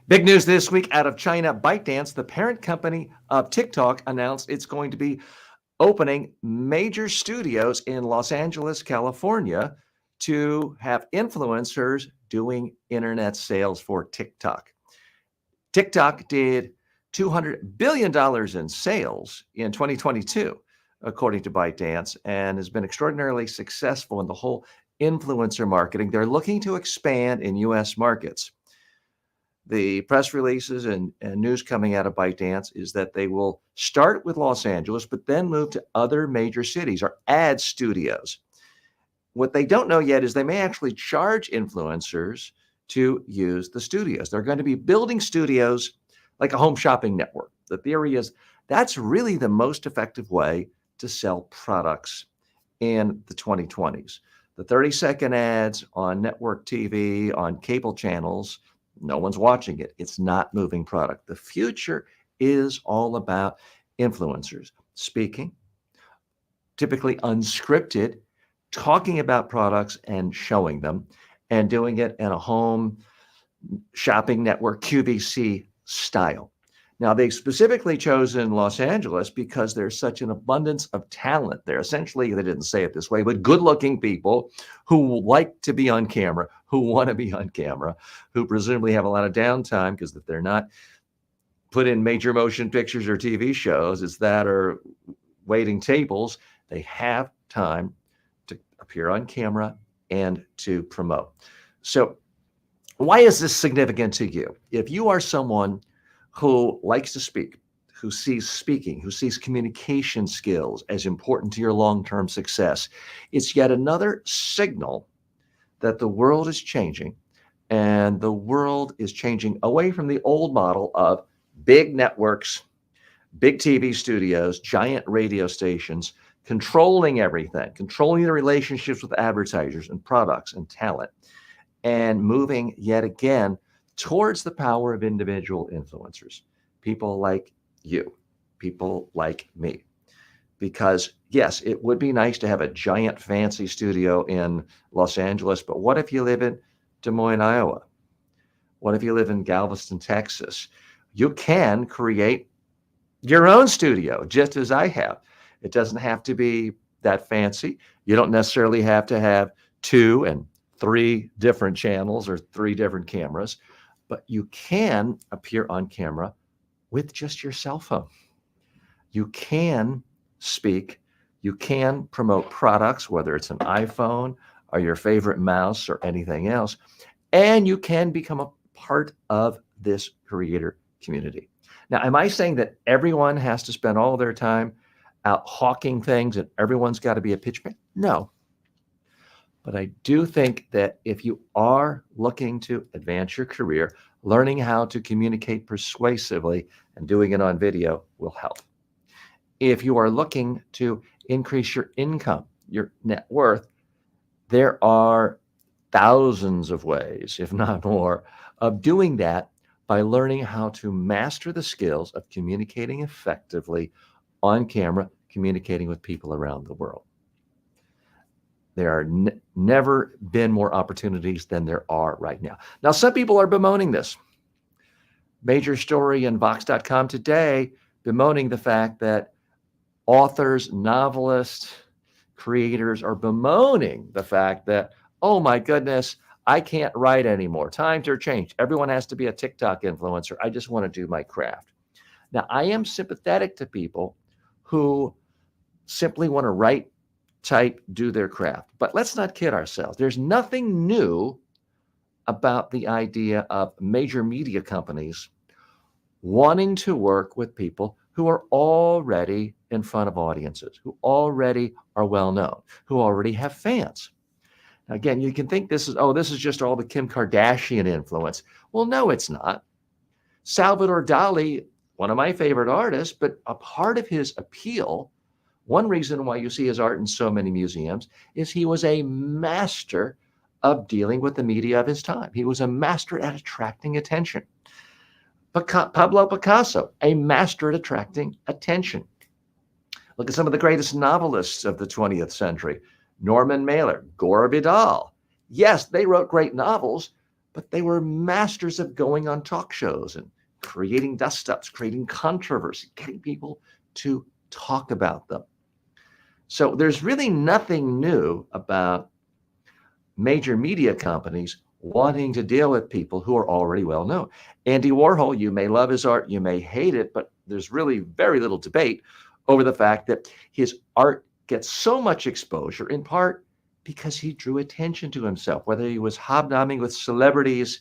Big news this week out of China. ByteDance, the parent company of TikTok, announced it's going to be opening major studios in Los Angeles, California, to have influencers doing internet sales for TikTok. TikTok did $200 billion in sales in 2022, according to ByteDance, and has been extraordinarily successful in the whole influencer marketing. They're looking to expand in U.S. markets. The press releases and news coming out of ByteDance is that they will start with Los Angeles, but then move to other major cities or add studios. What they don't know yet is they may actually charge influencers to use the studios. They're going to be building studios like a home shopping network. The theory is that's really the most effective way to sell products in the 2020s. The 30-second ads on network TV, on cable channels, no one's watching it. It's not moving product. The future is all about influencers speaking, typically unscripted, talking about products and showing them, and doing it in a home shopping network QVC style. Now, they've specifically chosen Los Angeles because there's such an abundance of talent there. Essentially, they didn't say it this way, but good-looking people who like to be on camera, who want to be on camera, who presumably have a lot of downtime because if they're not put in major motion pictures or TV shows, it's that or waiting tables, they have time to appear on camera and to promote. So why is this significant to you? If you are someone who likes to speak, who sees speaking, who sees communication skills as important to your long-term success, it's yet another signal that the world is changing, and the world is changing away from the old model of big networks, big TV studios, giant radio stations, controlling everything, controlling the relationships with advertisers and products and talent, and moving yet again towards the power of individual influencers, people like you, people like me. Because yes, it would be nice to have a giant fancy studio in Los Angeles, but what if you live in Des Moines, Iowa? What if you live in Galveston, Texas? You can create your own studio, just as I have. It doesn't have to be that fancy. You don't necessarily have to have 2 and 3 different channels or 3 different cameras, but you can appear on camera with just your cell phone. You can speak, you can promote products, whether it's an iPhone or your favorite mouse or anything else, and you can become a part of this creator community. Now, am I saying that everyone has to spend all their time out hawking things and everyone's got to be a pitchman? No. But I do think that if you are looking to advance your career, learning how to communicate persuasively and doing it on video will help. If you are looking to increase your income, your net worth, there are thousands of ways, if not more, of doing that by learning how to master the skills of communicating effectively on camera, communicating with people around the world. There are never been more opportunities than there are right now. Now, some people are bemoaning this. Major story in Vox.com today bemoaning the fact that authors, novelists, creators are bemoaning the fact that, oh my goodness, I can't write anymore. Times are changed. Everyone has to be a TikTok influencer. I just want to do my craft. Now, I am sympathetic to people who simply want to write, type, do their craft. But let's not kid ourselves. There's nothing new about the idea of major media companies wanting to work with people who are already in front of audiences, who already are well known, who already have fans. Now, again, you can think this is just all the Kim Kardashian influence. Well, no, it's not. Salvador Dali, one of my favorite artists, but a part of his appeal, one reason why you see his art in so many museums, is he was a master of dealing with the media of his time. He was a master at attracting attention. Pablo Picasso, a master at attracting attention. Look at some of the greatest novelists of the 20th century. Norman Mailer, Gore Vidal. Yes, they wrote great novels, but they were masters of going on talk shows and creating dust-ups, creating controversy, getting people to talk about them. So there's really nothing new about major media companies wanting to deal with people who are already well known. Andy Warhol, you may love his art, you may hate it, but there's really very little debate over the fact that his art gets so much exposure, in part because he drew attention to himself, whether he was hobnobbing with celebrities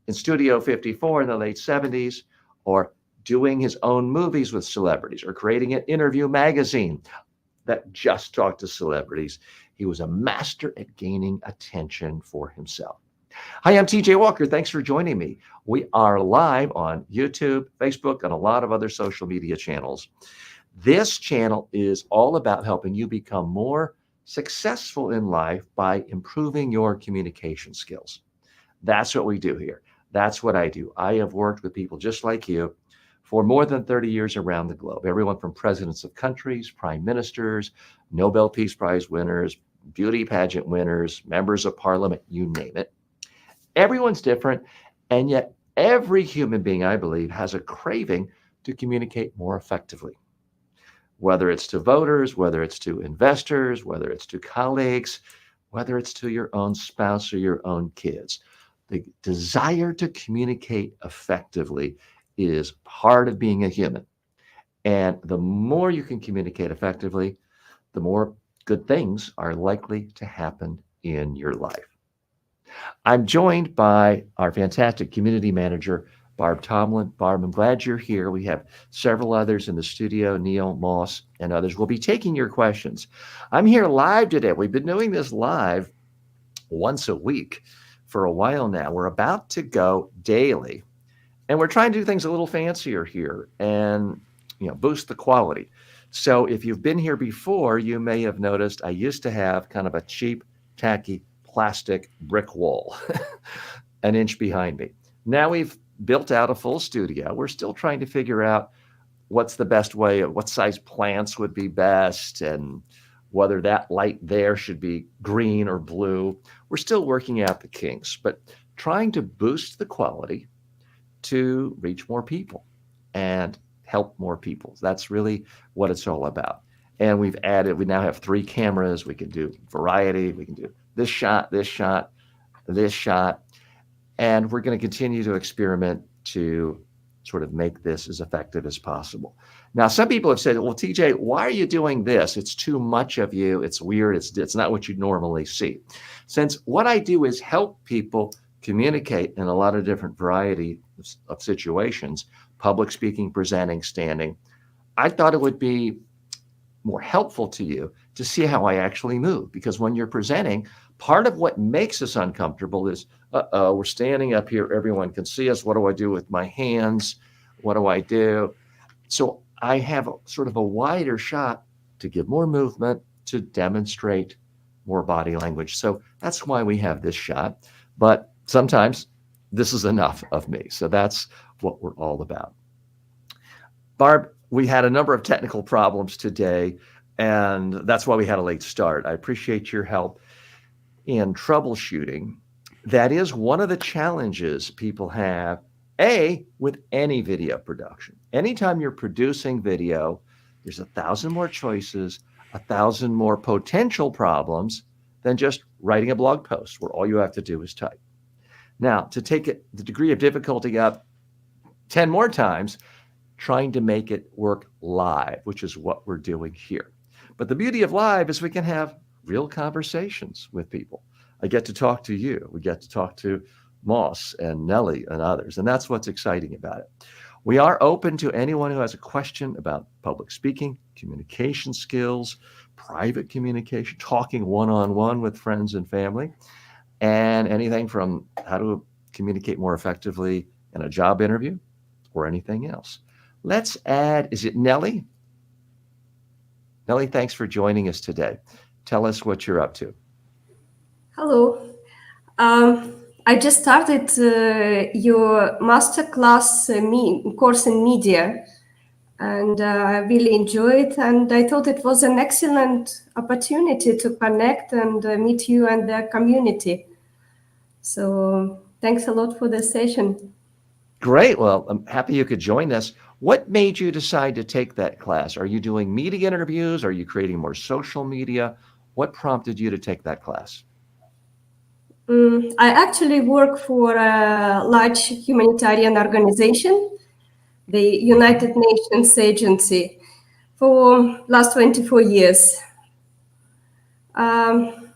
in Studio 54 in the late 70s, or doing his own movies with celebrities, or creating an interview magazine that just talked to celebrities. He was a master at gaining attention for himself. Hi, I'm TJ Walker. Thanks for joining me. We are live on YouTube, Facebook, and a lot of other social media channels. This channel is all about helping you become more successful in life by improving your communication skills. That's what we do here. That's what I do. I have worked with people just like you for more than 30 years around the globe. Everyone from presidents of countries, prime ministers, Nobel Peace Prize winners, beauty pageant winners, members of parliament, you name it. Everyone's different, and yet every human being, I believe, has a craving to communicate more effectively. Whether it's to voters, whether it's to investors, whether it's to colleagues, whether it's to your own spouse or your own kids. The desire to communicate effectively is part of being a human. And the more you can communicate effectively, the more good things are likely to happen in your life. I'm joined by our fantastic community manager, Barb Tomlin. Barb, I'm glad you're here. We have several others in the studio, Neil, Moss, and others. We'll be taking your questions. I'm here live today. We've been doing this live once a week for a while now. We're about to go daily, and we're trying to do things a little fancier here and boost the quality. So if you've been here before, you may have noticed I used to have kind of a cheap, tacky plastic brick wall an inch behind me. Now we've built out a full studio. We're still trying to figure out what's the best way, what size plants would be best, and whether that light there should be green or blue. We're still working out the kinks, but trying to boost the quality to reach more people and help more people. That's really what it's all about. And we now have 3 cameras. We can do variety. We can do this shot, this shot, this shot. And we're going to continue to experiment to sort of make this as effective as possible. Now, some people have said, well, TJ, why are you doing this? It's too much of you. It's weird. It's not what you normally see. Since what I do is help people communicate in a lot of different variety of situations, public speaking, presenting, standing, I thought it would be more helpful to you to see how I actually move. Because when you're presenting, part of what makes us uncomfortable is, we're standing up here, everyone can see us. What do I do with my hands? What do I do? So I have sort of a wider shot to give more movement, to demonstrate more body language. So that's why we have this shot. But sometimes this is enough of me. So that's what we're all about. Barb, we had a number of technical problems today, and that's why we had a late start. I appreciate your help in troubleshooting. That is one of the challenges people have, with any video production. Anytime you're producing video, there's 1,000 more choices, 1,000 more potential problems than just writing a blog post where all you have to do is type. Now, to take the degree of difficulty up 10 more times, trying to make it work live, which is what we're doing here. But the beauty of live is we can have real conversations with people. I get to talk to you. We get to talk to Moss and Nellie and others. And that's what's exciting about it. We are open to anyone who has a question about public speaking, communication skills, private communication, talking one-on-one with friends and family, and anything from how to communicate more effectively in a job interview or anything else. Let's add, is it Nellie? Nellie, thanks for joining us today. Tell us what you're up to. Hello. I just started your masterclass course in media, and I really enjoyed it. And I thought it was an excellent opportunity to connect and meet you and the community. So Thanks a lot for the session. Great. Well, I'm happy you could join us. What made you decide to take that class? Are you doing media interviews? Are you creating more social media? What prompted you to take that class? I actually work for a large humanitarian organization, the Mhm. United Nations Agency, for last 24 years. Um,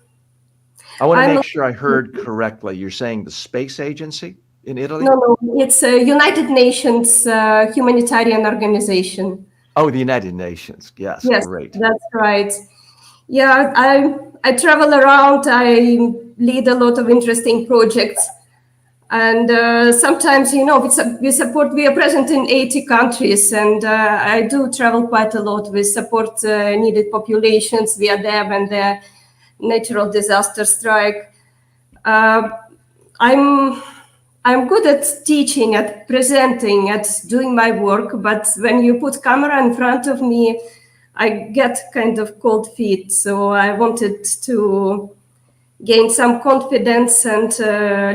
I want to I'm make sure I heard correctly. You're saying the space agency in Italy? no, it's a United Nations humanitarian organization. Oh, the United Nations. Yes, Yes, great. that's right. Yeah, I travel around. I lead a lot of interesting projects, and sometimes we support. We are present in 80 countries, and I do travel quite a lot. We support needed populations. We are there when the natural disaster strike. Uh, I'm I'm good at teaching, at presenting, at doing my work, but when you put camera in front of me, I get kind of cold feet. So I wanted to gain some confidence and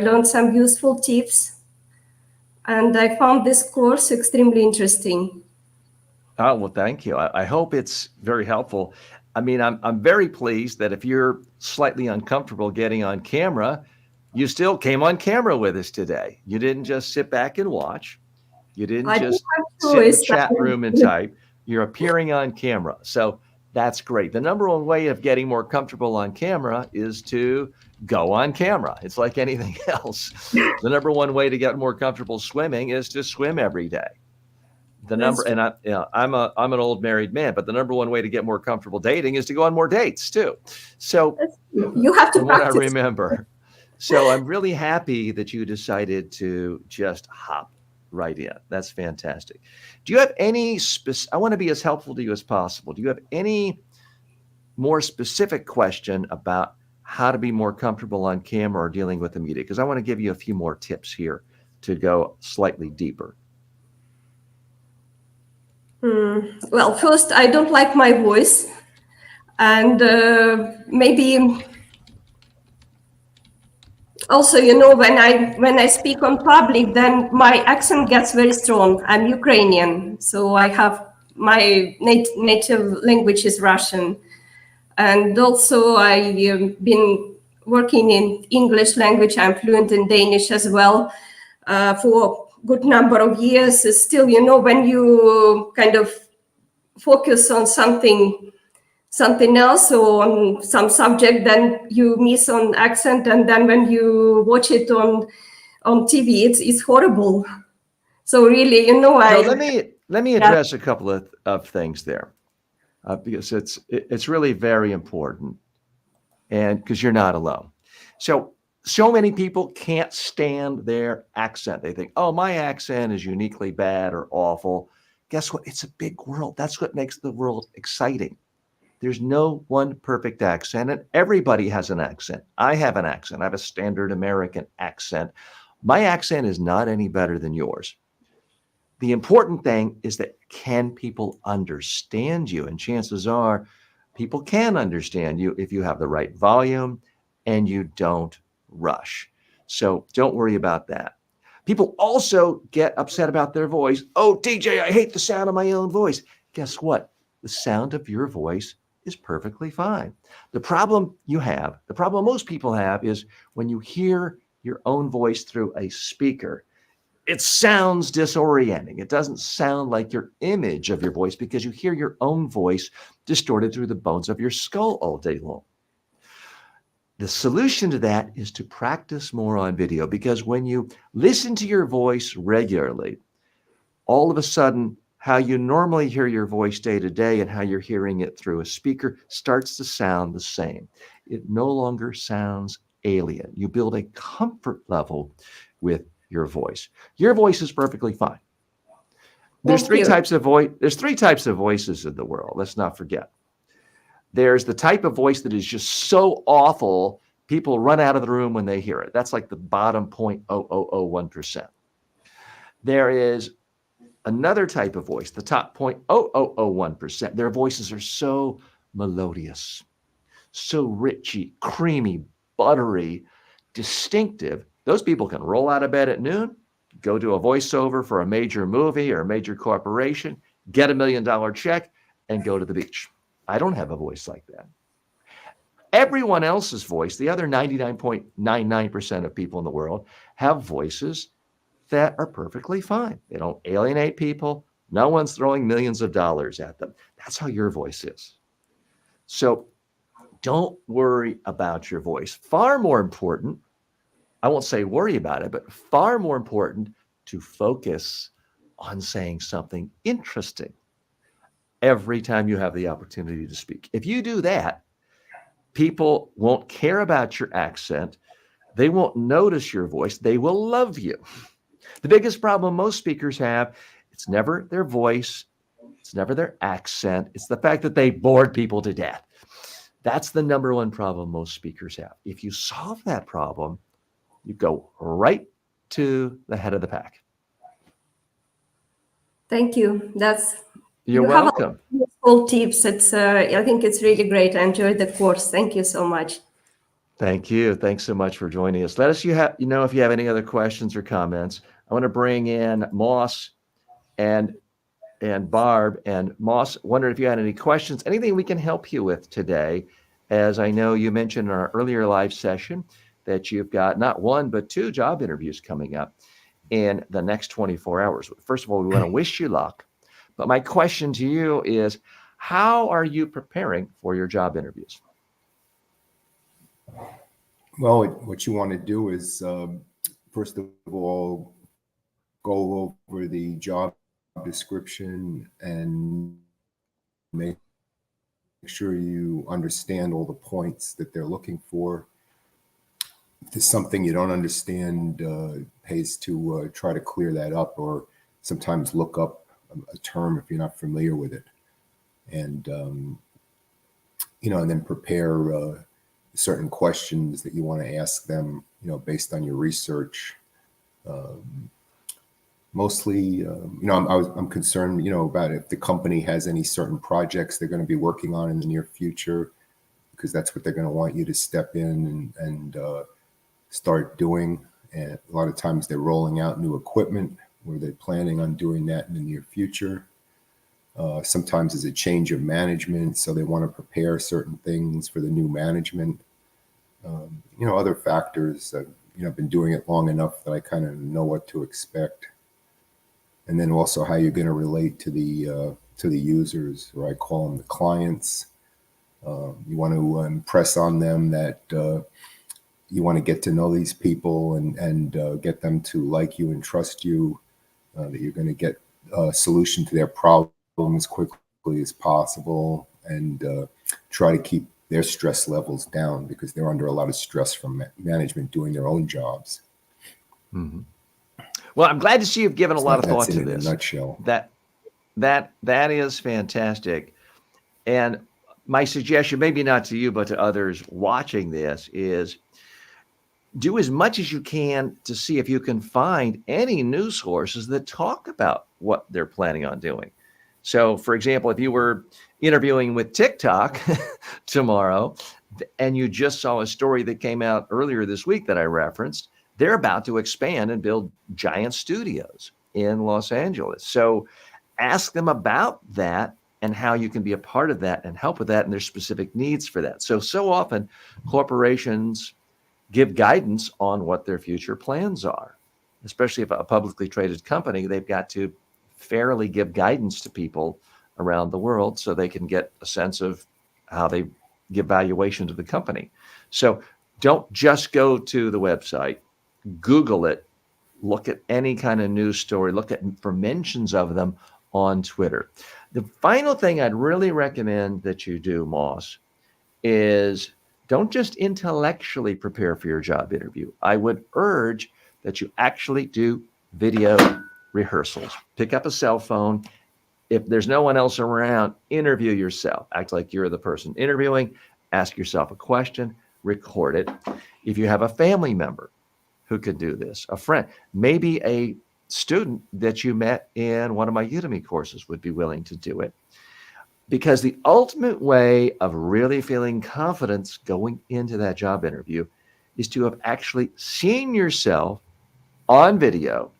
learn some useful tips. And I found this course extremely interesting. Oh, well, thank you. I hope it's very helpful. I mean, I'm very pleased that if you're slightly uncomfortable getting on camera, you still came on camera with us today. You didn't just sit back and watch. You didn't I didn't just have sit in the choice. chat room and type. You're appearing on camera. So that's great. The number one way of getting more comfortable on camera is to go on camera. It's like anything else. The number one way to get more comfortable swimming is to swim every day. The number, That's and I'm an old married man, but the number one way to get more comfortable dating is to go on more dates too. So you have to from what I practice. remember, so I'm really happy that you decided to just hop right in. That's fantastic. Do you have any I want to be as helpful to you as possible. Do you have any more specific question about how to be more comfortable on camera or dealing with the media? Because I want to give you a few more tips here to go slightly deeper. Well, first, I don't like my voice, and maybe also, when I speak on public, then my accent gets very strong. I'm Ukrainian, so I have my native language is Russian, and also I've been working in English language. I'm fluent in Danish as well for a good number of years. Still, when you kind of focus on something else or on some subject, then you miss on accent, and then when you watch it on TV, it's horrible. So really, So I let me yeah. address a couple of things there, because it's really very important, and because you're not alone. So many people can't stand their accent. They think, oh, my accent is uniquely bad or awful. Guess what? It's a big world. That's what makes the world exciting. There's no one perfect accent, and everybody has an accent. I have an accent. I have a standard American accent. My accent is not any better than yours. The important thing is that can people understand you? And chances are people can understand you if you have the right volume and you don't rush. So don't worry about that. People also get upset about their voice. Oh, DJ, I hate the sound of my own voice. Guess what? The sound of your voice is perfectly fine. The problem most people have is when you hear your own voice through a speaker, it sounds disorienting. It doesn't sound like your image of your voice because you hear your own voice distorted through the bones of your skull all day long. The solution to that is to practice more on video, because when you listen to your voice regularly, all of a sudden, how you normally hear your voice day to day and how you're hearing it through a speaker starts to sound the same. It no longer sounds alien. You build a comfort level with your voice. Your voice is perfectly fine. There's Thank three you. types of voice. There's three types of voices in the world. Let's not forget. There's the type of voice that is just so awful, people run out of the room when they hear it. That's like the bottom 0.0001%. There is another type of voice, the top 0.0001%. Their voices are so melodious, so richy, creamy, buttery, distinctive Those people can roll out of bed at noon, go do a voiceover for a major movie or a major corporation, get $1 million check, and go to the beach. I don't have a voice like that. Everyone else's voice, the other 99.99% of people in the world, have voices that are perfectly fine. They don't alienate people. No one's throwing millions of dollars at them. That's how your voice is. So don't worry about your voice. Far more important, I won't say worry about it, but far more important to focus on saying something interesting every time you have the opportunity to speak. If you do that, people won't care about your accent. They won't notice your voice. They will love you. The biggest problem most speakers have, it's never their voice, it's never their accent, it's the fact that they bored people to death. That's the number one problem most speakers have. If you solve that problem, you go right to the head of the pack. Thank you. You're welcome. Useful tips. I think it's really great. I enjoyed the course. Thank you so much. Thank you. Thanks so much for joining us. Let us know if you have any other questions or comments. I want to bring in Moss and Barb. And Moss, wondered if you had any questions, anything we can help you with today, as I know you mentioned in our earlier live session that you've got not one, but 2 job interviews coming up in the next 24 hours. First of all, we want to wish you luck. But my question to you is, how are you preparing for your job interviews? Well, what you want to do is, first of all, go over the job description and make sure you understand all the points that they're looking for. If there's something you don't understand, pays to try to clear that up, or sometimes look up a term if you're not familiar with it. And, and then prepare certain questions that you want to ask them, based on your research. Mostly, I'm concerned, about if the company has any certain projects they're going to be working on in the near future, because that's what they're going to want you to step in and start doing. And a lot of times they're rolling out new equipment, where they're planning on doing that in the near future. Sometimes it's a change of management, so they want to prepare certain things for the new management. Other factors. I've been doing it long enough that I kind of know what to expect. And then also how you're going to relate to the users, or I call them the clients. You want to impress on them that you want to get to know these people and get them to like you and trust you. That you're going to get a solution to their problem as quickly as possible, and try to keep their stress levels down, because they're under a lot of stress from management doing their own jobs. Mm-hmm. Well, I'm glad to see you've given a lot of thought to this. In a nutshell. That is fantastic. And my suggestion, maybe not to you, but to others watching this, is do as much as you can to see if you can find any news sources that talk about what they're planning on doing. So, for example, if you were interviewing with TikTok tomorrow and you just saw a story that came out earlier this week that I referenced, they're about to expand and build giant studios in Los Angeles. So ask them about that and how you can be a part of that and help with that and their specific needs for that. So often corporations give guidance on what their future plans are, especially if a publicly traded company, they've got to fairly give guidance to people around the world so they can get a sense of how they give valuation to the company. So don't just go to the website, Google it, look at any kind of news story, look for mentions of them on Twitter. The final thing I'd really recommend that you do, Moss, is don't just intellectually prepare for your job interview. I would urge that you actually do video rehearsals. Pick up a cell phone. If there's no one else around, interview yourself. Act like you're the person interviewing. Ask yourself a question, record it. If you have a family member who could do this, a friend, maybe a student that you met in one of my Udemy courses would be willing to do it. Because the ultimate way of really feeling confidence going into that job interview is to have actually seen yourself on video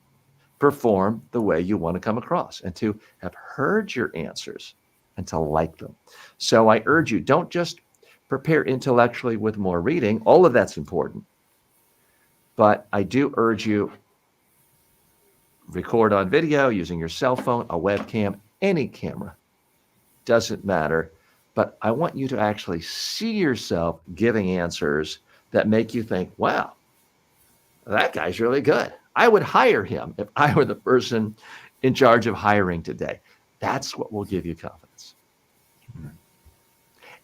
perform the way you want to come across, and to have heard your answers and to like them. So I urge you, don't just prepare intellectually with more reading. All of that's important. But I do urge you, record on video using your cell phone, a webcam, any camera. Doesn't matter. But I want you to actually see yourself giving answers that make you think, wow, that guy's really good. I would hire him if I were the person in charge of hiring today. That's what will give you confidence.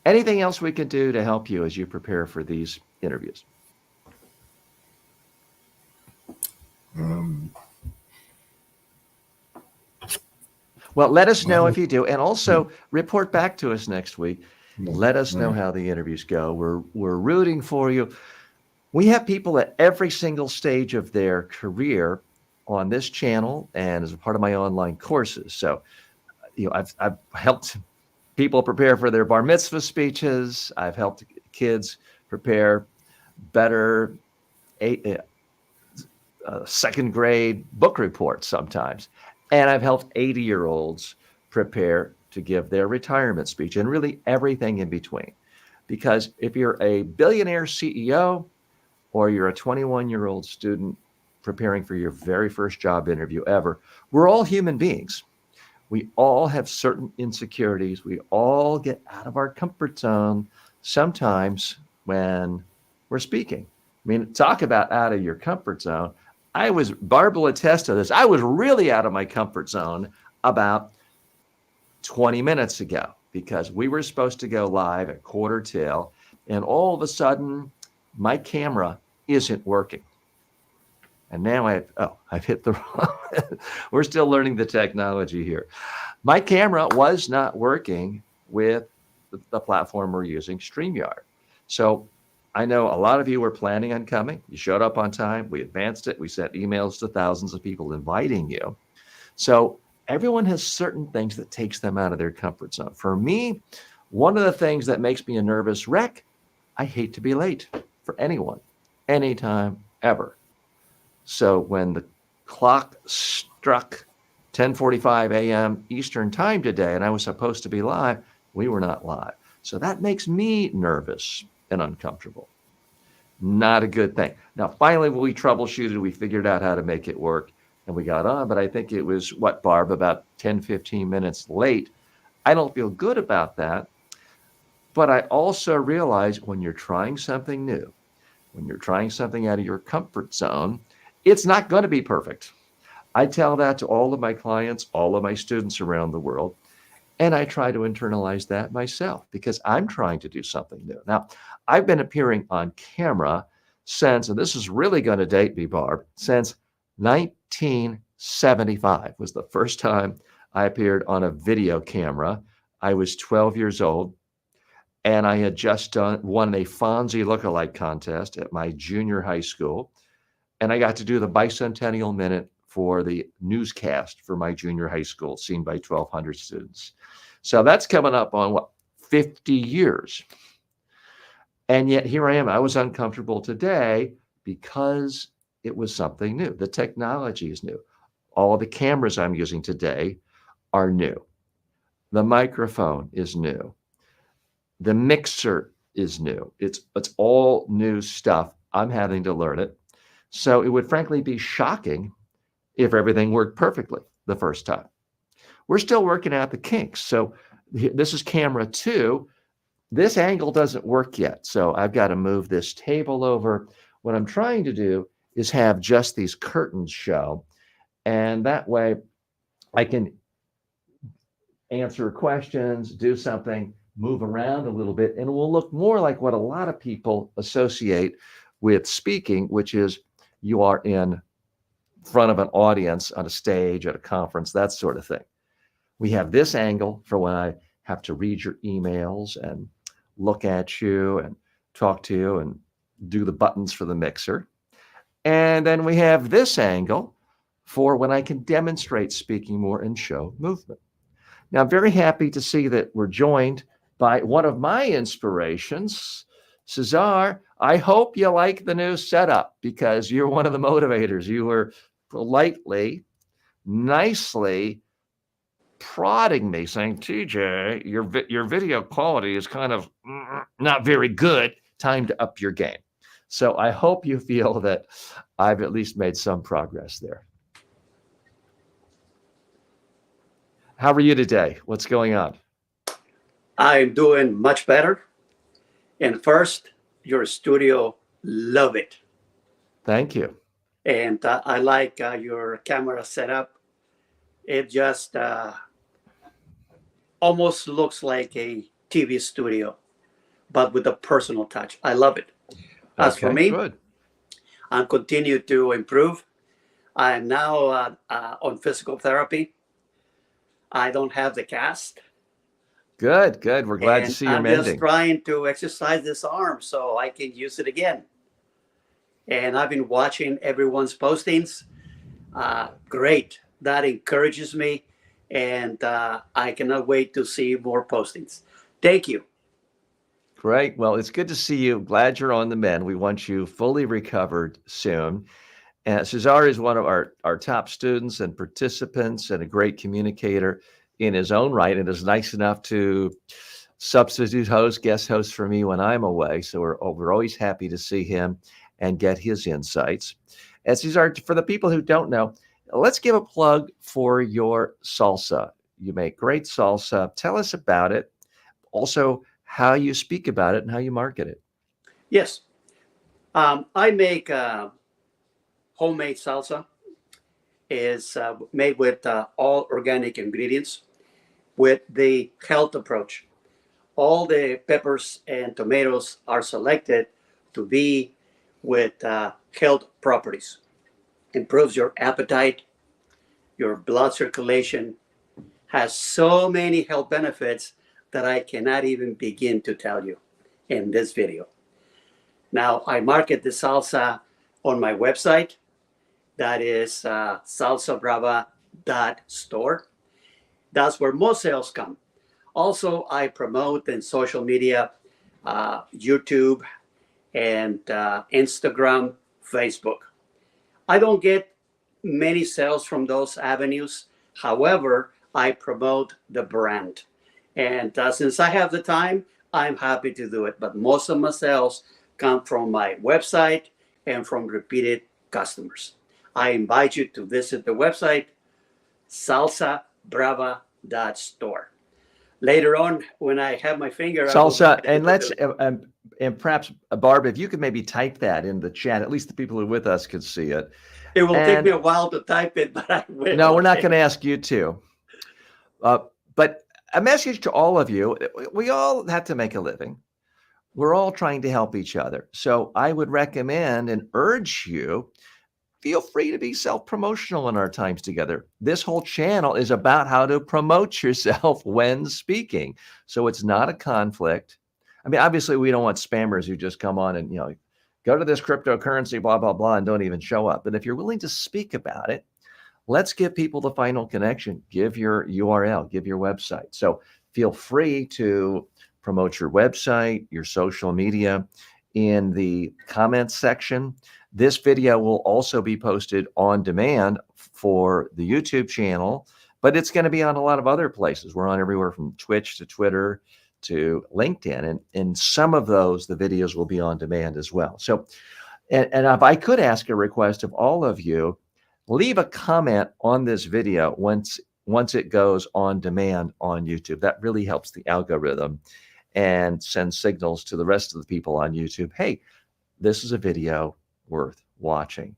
Anything else we can do to help you as you prepare for these interviews? Well, let us know if you do, and also report back to us next week. Let us know how the interviews go. We're rooting for you. We have people at every single stage of their career on this channel and as a part of my online courses. So, I've helped people prepare for their bar mitzvah speeches. I've helped kids prepare better second grade book reports sometimes. And I've helped 80-year-olds prepare to give their retirement speech, and really everything in between. Because if you're a billionaire CEO or you're a 21-year-old student preparing for your very first job interview ever, we're all human beings. We all have certain insecurities. We all get out of our comfort zone sometimes when we're speaking. I mean, talk about out of your comfort zone. Barb will attest to this. I was really out of my comfort zone about 20 minutes ago because we were supposed to go live at 1:15, and all of a sudden my camera isn't working. And now I've hit the wrong. We're still learning the technology here. My camera was not working with the platform we're using, StreamYard. So I know a lot of you were planning on coming. You showed up on time. We advanced it. We sent emails to thousands of people inviting you. So everyone has certain things that takes them out of their comfort zone. For me, one of the things that makes me a nervous wreck, I hate to be late for anyone, anytime, ever. So when the clock struck 10:45 a.m. Eastern time today, and I was supposed to be live, we were not live. So that makes me nervous and uncomfortable. Not a good thing. Now, finally, we troubleshooted, we figured out how to make it work, and we got on, but I think it was, Barb, about 10, 15 minutes late. I don't feel good about that, but I also realize when you're trying something new, when you're trying something out of your comfort zone, it's not going to be perfect. I tell that to all of my clients, all of my students around the world, and I try to internalize that myself because I'm trying to do something new. Now, I've been appearing on camera since, and this is really going to date me, Barb, since 1975 was the first time I appeared on a video camera. I was 12 years old, and I had just won a Fonzie lookalike contest at my junior high school, and I got to do the bicentennial minute for the newscast for my junior high school, seen by 1,200 students. So that's coming up on 50 years. And yet here I am. I was uncomfortable today because it was something new. The technology is new. All of the cameras I'm using today are new. The microphone is new. The mixer is new. It's all new stuff. I'm having to learn it. So it would frankly be shocking if everything worked perfectly the first time. We're still working out the kinks. So this is camera 2. This angle doesn't work yet. So I've got to move this table over. What I'm trying to do is have just these curtains show. And that way I can answer questions, do something, move around a little bit, and it will look more like what a lot of people associate with speaking, which is you are in front of an audience on a stage at a conference, that sort of thing. We have this angle for when I have to read your emails and look at you and talk to you and do the buttons for the mixer. And then we have this angle for when I can demonstrate speaking more and show movement. Now, I'm very happy to see that we're joined by one of my inspirations, Cesar. I hope you like the new setup because you're one of the motivators. You were politely, nicely prodding me, saying, "TJ, your video quality is kind of not very good. Time to up your game." So I hope you feel that I've at least made some progress there. How are you today? What's going on? I'm doing much better. And first, your studio, love it. Thank you. And I like your camera setup. It just almost looks like a TV studio, but with a personal touch. I love it. As for me, good. I'm continue to improve. I am now on physical therapy. I don't have the cast. Good. We're glad to And see you I'm mending. just trying to exercise this arm so I can use it again. And I've been watching everyone's postings. Great. That encourages me. And I cannot wait to see more postings. Thank you. Great. Well, it's good to see you. Glad you're on the mend. We want you fully recovered soon. And Cesar is one of our top students and participants and a great communicator in his own right, and is nice enough to substitute host, guest host for me when I'm away. So we're always happy to see him and get his insights. And Cesar, for the people who don't know, let's give a plug for your salsa. You make great salsa. Tell us about it. Also, how you speak about it and how you market it. Yes. I make homemade salsa. Is made with all organic ingredients with the health approach. All the peppers and tomatoes are selected to be with health properties. Improves your appetite, your blood circulation, has so many health benefits that I cannot even begin to tell you in this video. Now, I market the salsa on my website. That is salsabrava.store. That's where most sales come. Also, I promote in social media, YouTube and Instagram, Facebook. I don't get many sales from those avenues. However, I promote the brand. And since I have the time, I'm happy to do it. But most of my sales come from my website and from repeated customers. I invite you to visit the website, salsabrava.store. Later on, when I have my finger Salsa, and let's and perhaps Barb, if you could maybe type that in the chat, at least the people who are with us could see it. It will take me a while to type it, but I will. No, we're not going to ask you to. But a message to all of you: we all have to make a living. We're all trying to help each other. So I would recommend and urge you, feel free to be self-promotional in our times together. This whole channel is about how to promote yourself when speaking. So it's not a conflict. I mean, obviously we don't want spammers who just come on and, go to this cryptocurrency, blah, blah, blah, and don't even show up. But if you're willing to speak about it, let's give people the final connection. Give your URL, give your website. So feel free to promote your website, your social media in the comments section. This video will also be posted on demand for the YouTube channel, but it's going to be on a lot of other places. We're on everywhere from Twitch to Twitter to LinkedIn. And in some of those, the videos will be on demand as well. So, and if I could ask a request of all of you, leave a comment on this video once it goes on demand on YouTube. That really helps the algorithm and sends signals to the rest of the people on YouTube. Hey, this is a video worth watching.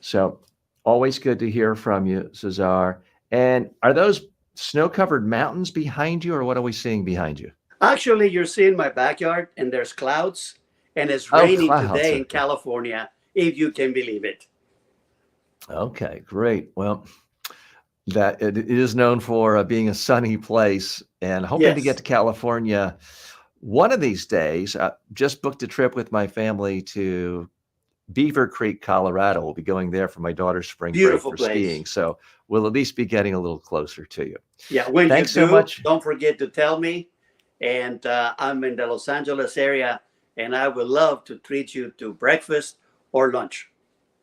So always good to hear from you, Cesar. And are those snow-covered mountains behind you, or what are we seeing behind you? Actually, you're seeing my backyard, and there's clouds, and it's raining today in Okay. California, if you can believe it. Okay, great. Well, that it is known for being a sunny place, and hoping to Yes. get to California one of these days. Just booked a trip with my family to Beaver Creek, Colorado. We'll be going there for my daughter's spring Beautiful break for place. skiing. So we'll at least be getting a little closer to you. Yeah, when Thanks you so do, much. don't forget to tell me. And I'm in the Los Angeles area. and I would love to treat you to breakfast or lunch.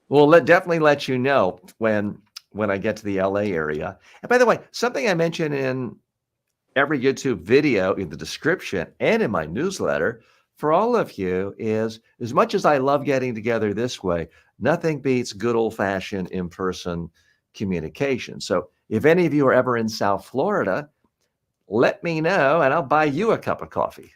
We'll definitely let you know when I get to the LA area. And by the way, something I mention in every YouTube video, in the description and in my newsletter for all of you, is as much as I love getting together this way, nothing beats good old-fashioned in-person communication. So if any of you are ever in South Florida, let me know and I'll buy you a cup of coffee.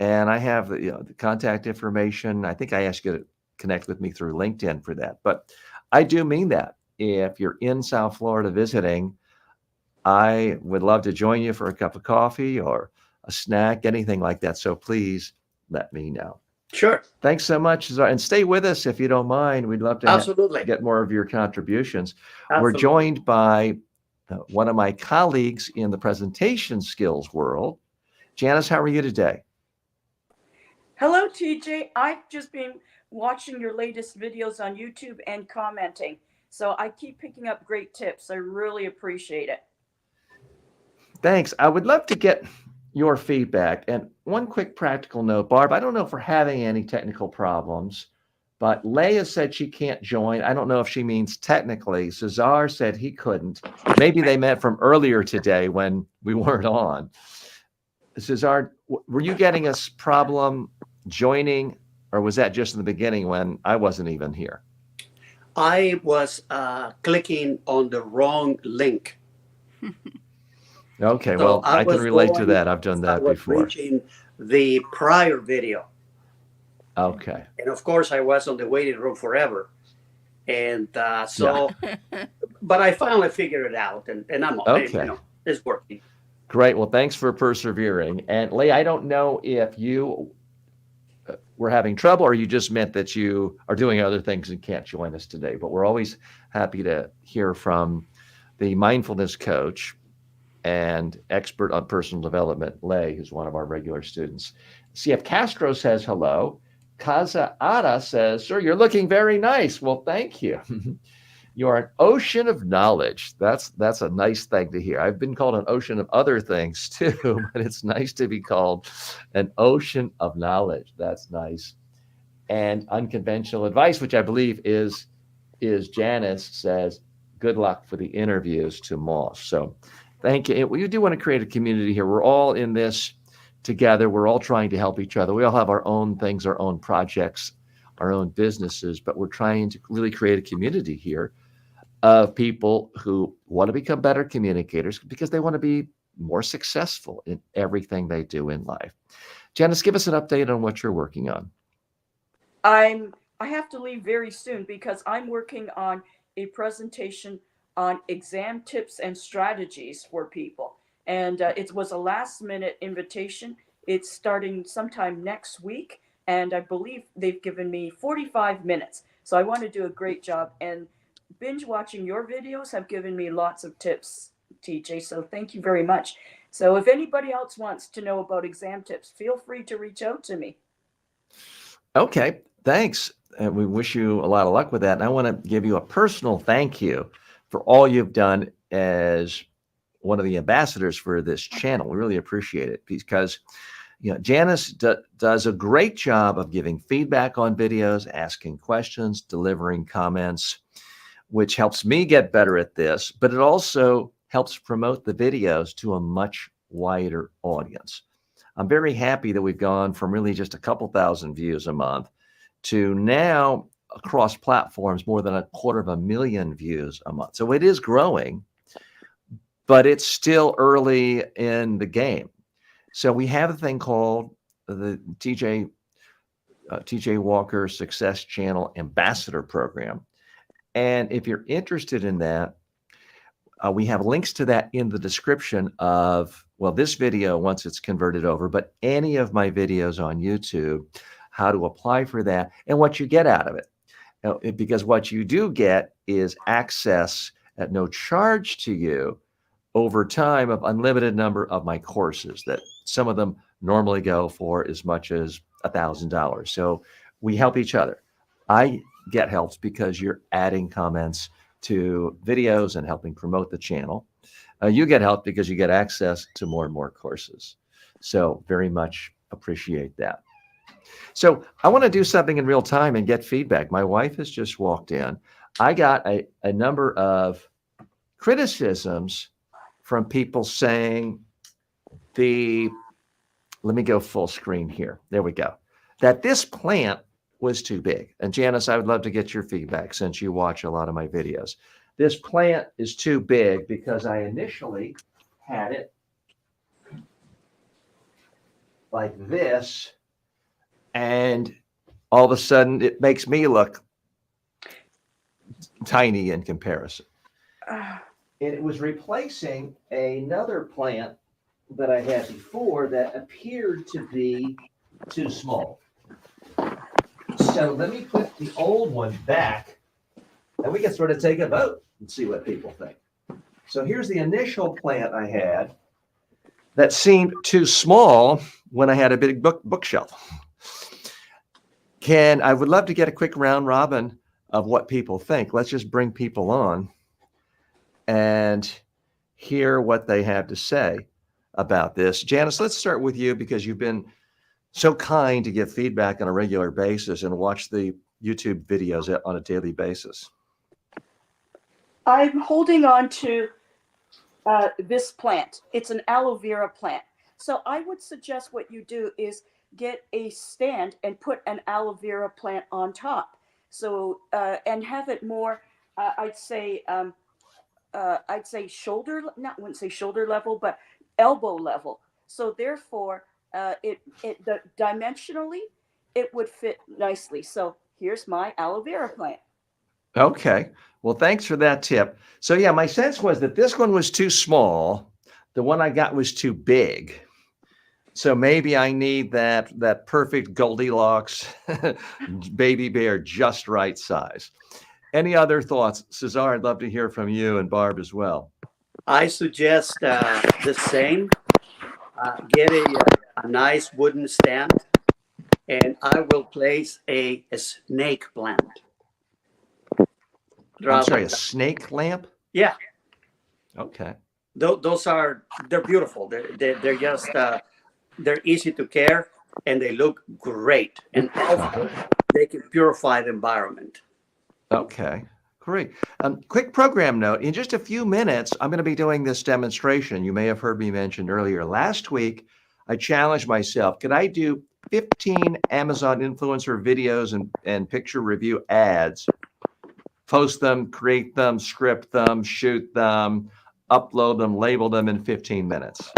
And I have the contact information. I think I asked you to connect with me through LinkedIn for that. But I do mean that. If you're in South Florida visiting, I would love to join you for a cup of coffee or a snack, anything like that. So please let me know. Sure. Thanks so much. Cesar. And stay with us if you don't mind. We'd love to Absolutely. get more of your contributions. Absolutely. We're joined by one of my colleagues in the presentation skills world. Janice, how are you today? Hello, TJ. I've just been watching your latest videos on YouTube and commenting. So I keep picking up great tips. I really appreciate it. Thanks. I would love to get your feedback. And one quick practical note, Barb, I don't know if we're having any technical problems, but Leah said she can't join. I don't know if she means technically. Cesar said he couldn't. Maybe they meant from earlier today when we weren't on. Cesar, were you getting a problem joining, or was that just in the beginning when I wasn't even here? I was clicking on the wrong link. Okay, So well, I can was relate to going- that. I've done I that was before. reaching the prior video. Okay. And of course, I was on the waiting room forever. And but I finally figured it out, and I'm Okay. it's working. Great. Well, thanks for persevering. And Leah, I don't know if you were having trouble or you just meant that you are doing other things and can't join us today, but we're always happy to hear from the mindfulness coach and expert on personal development, Leigh, who's one of our regular students. CF Castro says hello. Kaza Ada says, sir, you're looking very nice. Well, thank you. You're an ocean of knowledge. That's a nice thing to hear. I've been called an ocean of other things too, but it's nice to be called an ocean of knowledge. That's nice. And unconventional advice, which I believe is Janice, says, good luck for the interviews to Moss. So thank you. We do want to create a community here. We're all in this together. We're all trying to help each other. We all have our own things, our own projects, our own businesses, but we're trying to really create a community here of people who want to become better communicators because they want to be more successful in everything they do in life. Janice, give us an update on what you're working on. I have to leave very soon because I'm working on a presentation on exam tips and strategies for people. And it was a last minute invitation. It's starting sometime next week. And I believe they've given me 45 minutes. So I want to do a great job. And binge watching your videos have given me lots of tips, TJ. So thank you very much. So if anybody else wants to know about exam tips, feel free to reach out to me. Okay, thanks. And we wish you a lot of luck with that. And I want to give you a personal thank you for all you've done as one of the ambassadors for this channel. We really appreciate it because Janice does a great job of giving feedback on videos, asking questions, delivering comments, which helps me get better at this, but it also helps promote the videos to a much wider audience. I'm very happy that we've gone from really just a couple thousand views a month to now across platforms more than 250,000 views a month. So it is growing, but it's still early in the game. So we have a thing called the TJ Walker Success Channel Ambassador Program. And if you're interested in that, we have links to that in the description of, well, this video once it's converted over, but any of my videos on YouTube, how to apply for that and what you get out of it. Because what you do get is access at no charge to you over time of unlimited number of my courses that some of them normally go for as much as $1,000. So we help each other. I get helped because you're adding comments to videos and helping promote the channel. You get help because you get access to more and more courses. So very much appreciate that. So I want to do something in real time and get feedback. My wife has just walked in. I got a number of criticisms from people saying let me go full screen here. There we go. That this plant was too big. And Janice, I would love to get your feedback since you watch a lot of my videos. This plant is too big because I initially had it like this, and all of a sudden it makes me look tiny in comparison. And it was replacing another plant that I had before that appeared to be too small. So let me put the old one back, and we can sort of take a vote and see what people think. So here's the initial plant I had that seemed too small when I had a big bookshelf. I would love to get a quick round robin of what people think. Let's just bring people on and hear what they have to say about this. Janice, let's start with you because you've been so kind to give feedback on a regular basis and watch the YouTube videos on a daily basis. I'm holding on to this plant. It's an aloe vera plant. So I would suggest what you do is get a stand and put an aloe vera plant on top. So and have it more, I'd say shoulder, wouldn't say shoulder level, but elbow level. So therefore, dimensionally, it would fit nicely. So here's my aloe vera plant. Okay. Well, thanks for that tip. So yeah, my sense was that this one was too small. The one I got was too big. So maybe I need that perfect Goldilocks baby bear just right size. Any other thoughts? Cesar, I'd love to hear from you and Barb as well. I suggest the same. Get a nice wooden stand, and I will place a snake plant. I'm sorry, a snake lamp? Yeah. Okay. They're beautiful. They're just they're easy to care, and they look great. And also they can purify the environment. Okay, great. Quick program note. In just a few minutes, I'm going to be doing this demonstration. You may have heard me mention earlier. Last week, I challenged myself. Could I do 15 Amazon influencer videos and picture review ads, post them, create them, script them, shoot them, upload them, label them in 15 minutes?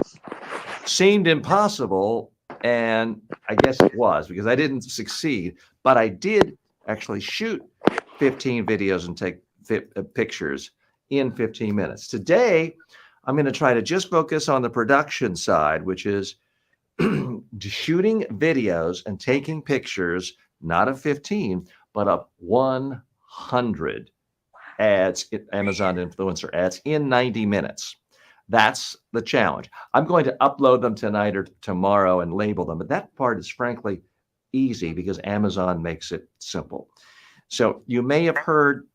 Seemed impossible, and I guess it was because I didn't succeed, but I did actually shoot 15 videos and take pictures in 15 minutes. Today, I'm going to try to just focus on the production side, which is shooting videos and taking pictures, not of 15, but of 100 ads, Amazon influencer ads in 90 minutes. That's the challenge. I'm going to upload them tonight or tomorrow and label them, but that part is frankly easy because Amazon makes it simple. So you may have heard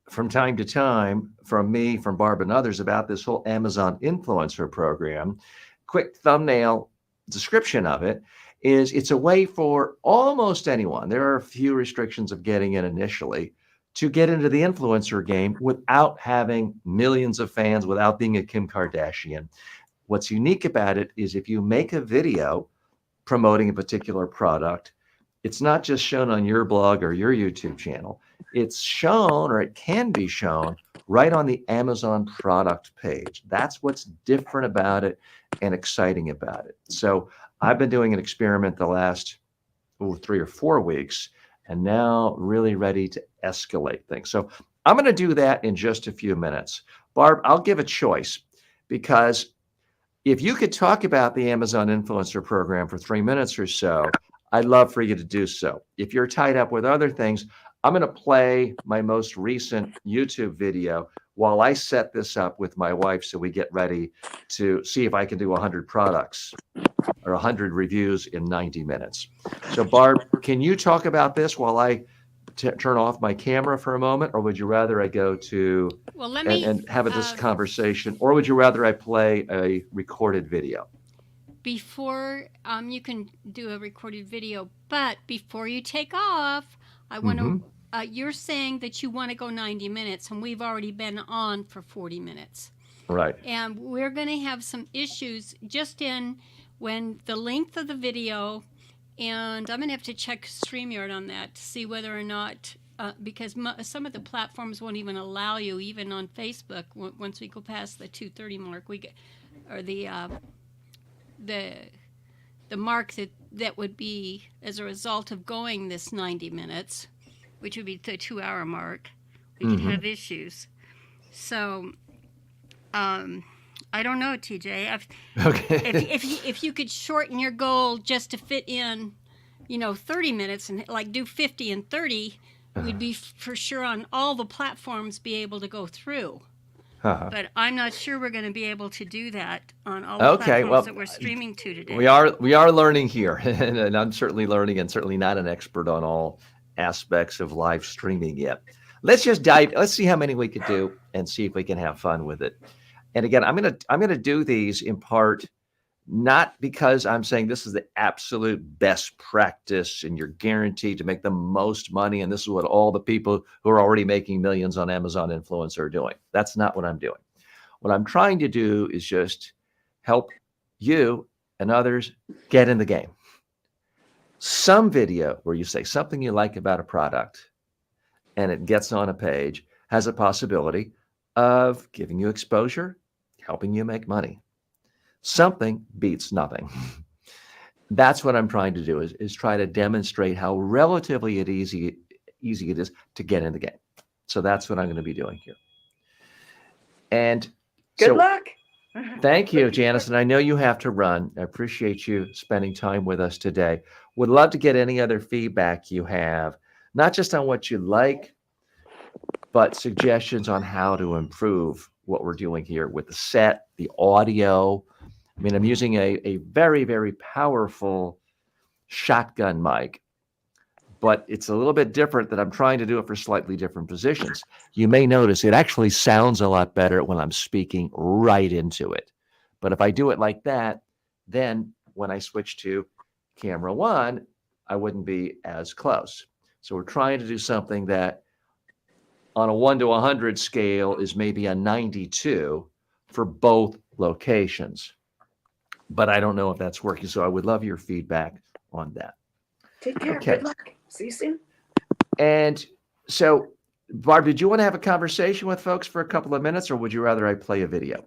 from time to time from me, from Barb and others about this whole Amazon influencer program. Quick thumbnail description of it is it's a way for almost anyone, there are a few restrictions of getting in initially, to get into the influencer game without having millions of fans, without being a Kim Kardashian. What's unique about it is if you make a video promoting a particular product, it's not just shown on your blog or your YouTube channel. It's shown, or it can be shown, right on the Amazon product page. That's what's different about it and exciting about it. So I've been doing an experiment the last 3 or 4 weeks, and now really ready to escalate things. So I'm going to do that in just a few minutes. Barb, I'll give a choice, because if you could talk about the Amazon influencer program for 3 minutes or so, I'd love for you to do so. If you're tied up with other things, I'm going to play my most recent YouTube video while I set this up with my wife so we get ready to see if I can do 100 products or 100 reviews in 90 minutes. So Barb, can you talk about this while I turn off my camera for a moment, or would you rather I go to and have this conversation, or would you rather I play a recorded video? before you can do a recorded video, but before you take off, I want to. You're saying that you want to go 90 minutes, and we've already been on for 40 minutes. Right. And we're going to have some issues just in when the length of the video, and I'm going to have to check StreamYard on that to see whether or not, because some of the platforms won't even allow you, even on Facebook, once we go past the 2:30 mark, we get, or the mark that would be as a result of going this 90 minutes, which would be the 2-hour mark. We could have issues. So I don't know, TJ. Okay. If you could shorten your goal just to fit in, 30 minutes and like do 50 and 30, we'd be for sure on all the platforms be able to go through. But I'm not sure we're going to be able to do that on all the platforms that we're streaming to today. We are learning here, and I'm certainly learning, and certainly not an expert on all aspects of live streaming yet. Let's just dive. Let's see how many we could do, and see if we can have fun with it. And again, I'm gonna do these in part not because I'm saying this is the absolute best practice and you're guaranteed to make the most money, and this is what all the people who are already making millions on Amazon influencer are doing. That's not what I'm doing. What I'm trying to do is just help you and others get in the game. Some video where you say something you like about a product and it gets on a page has a possibility of giving you exposure, helping you make money. Something beats nothing. That's what I'm trying to do, is try to demonstrate how relatively easy it is to get in the game. So that's what I'm going to be doing here. And Good luck. Thank you, Janice. And I know you have to run. I appreciate you spending time with us today. Would love to get any other feedback you have, not just on what you like, but suggestions on how to improve what we're doing here with the set, the audio. I mean, I'm using a very, very powerful shotgun mic, but it's a little bit different that I'm trying to do it for slightly different positions. You may notice it actually sounds a lot better when I'm speaking right into it. But if I do it like that, then when I switch to camera one, I wouldn't be as close. So we're trying to do something that on a 1 to 100 scale is maybe a 92 for both locations. But I don't know if that's working. So I would love your feedback on that. Take care. Okay. Good luck. See you soon. And so, Barb, did you want to have a conversation with folks for a couple of minutes, or would you rather I play a video?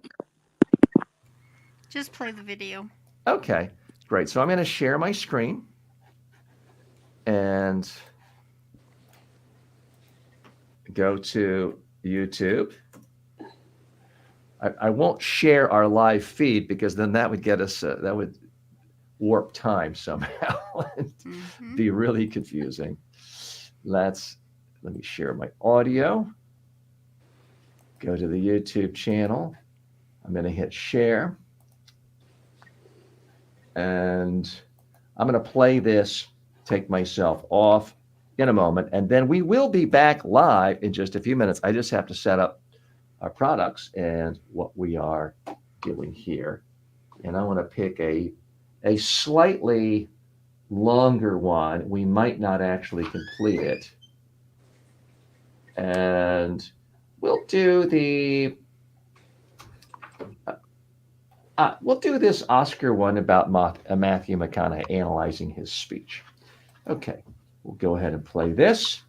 Just play the video. Okay, great. So I'm going to share my screen. And go to YouTube. I won't share our live feed because then that would get us, that would warp time somehow and be really confusing. Let me share my audio. Go to the YouTube channel. I'm going to hit share. And I'm going to play this, take myself off in a moment, and then we will be back live in just a few minutes. I just have to set up our products and what we are doing here. And I want to pick a slightly longer one. We might not actually complete it. And we'll do this Oscar one about Matthew McConaughey analyzing his speech. Okay. We'll go ahead and play this.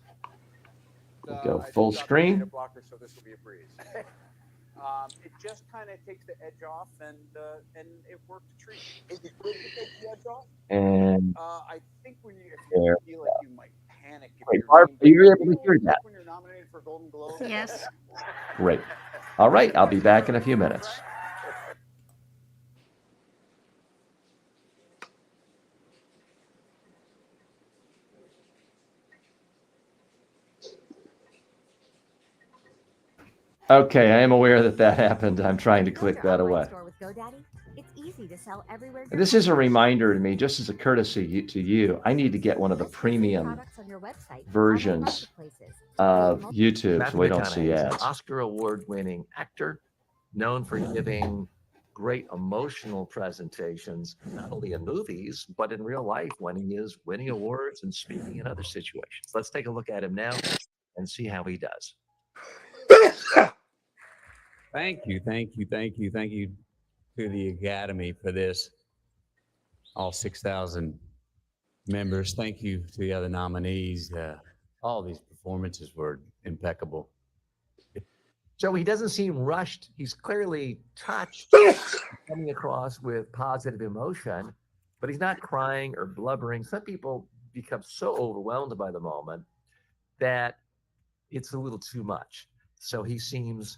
We'll go full screen. Blocker, so this will be a breeze. It just kind of takes the edge off, and it worked a treat. Is it good to take the edge off? And I think when you feel like you might panic. Wait, Barb, are you able to hear that? When you're nominated for Golden Globe. Yes. Great. All right, I'll be back in a few minutes. Okay, I am aware that happened. I'm trying to click that away. This is a reminder to me, just as a courtesy to you, I need to get one of the premium versions of YouTube so we don't see ads. Oscar award-winning actor, known for giving great emotional presentations, not only in movies, but in real life when he is winning awards and speaking in other situations. Let's take a look at him now and see how he does. Thank you to the Academy for this. All 6,000 members. Thank you to the other nominees. All these performances were impeccable. So he doesn't seem rushed. He's clearly touched, coming across with positive emotion, but he's not crying or blubbering. Some people become so overwhelmed by the moment that it's a little too much. So he seems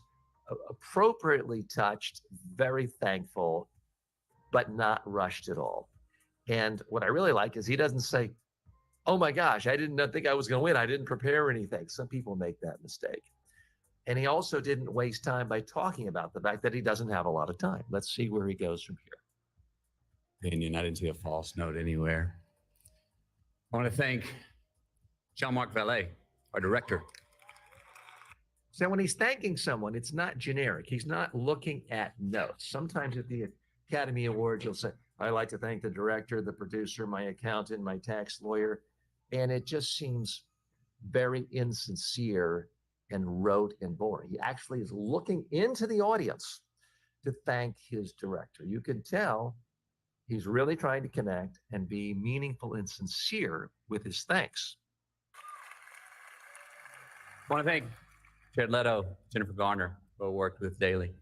appropriately touched, very thankful, but not rushed at all. And what I really like is he doesn't say, oh my gosh, I didn't think I was going to win. I didn't prepare anything. Some people make that mistake. And he also didn't waste time by talking about the fact that he doesn't have a lot of time. Let's see where he goes from here. Opinion. I didn't see a false note anywhere. I want to thank Jean-Marc Vallée, our director. So when he's thanking someone, it's not generic. He's not looking at notes. Sometimes at the Academy Awards, you'll say, I'd like to thank the director, the producer, my accountant, my tax lawyer. And it just seems very insincere and rote and boring. He actually is looking into the audience to thank his director. You can tell he's really trying to connect and be meaningful and sincere with his thanks. I want to thank Jared Leto, Jennifer Garner, who I worked with daily.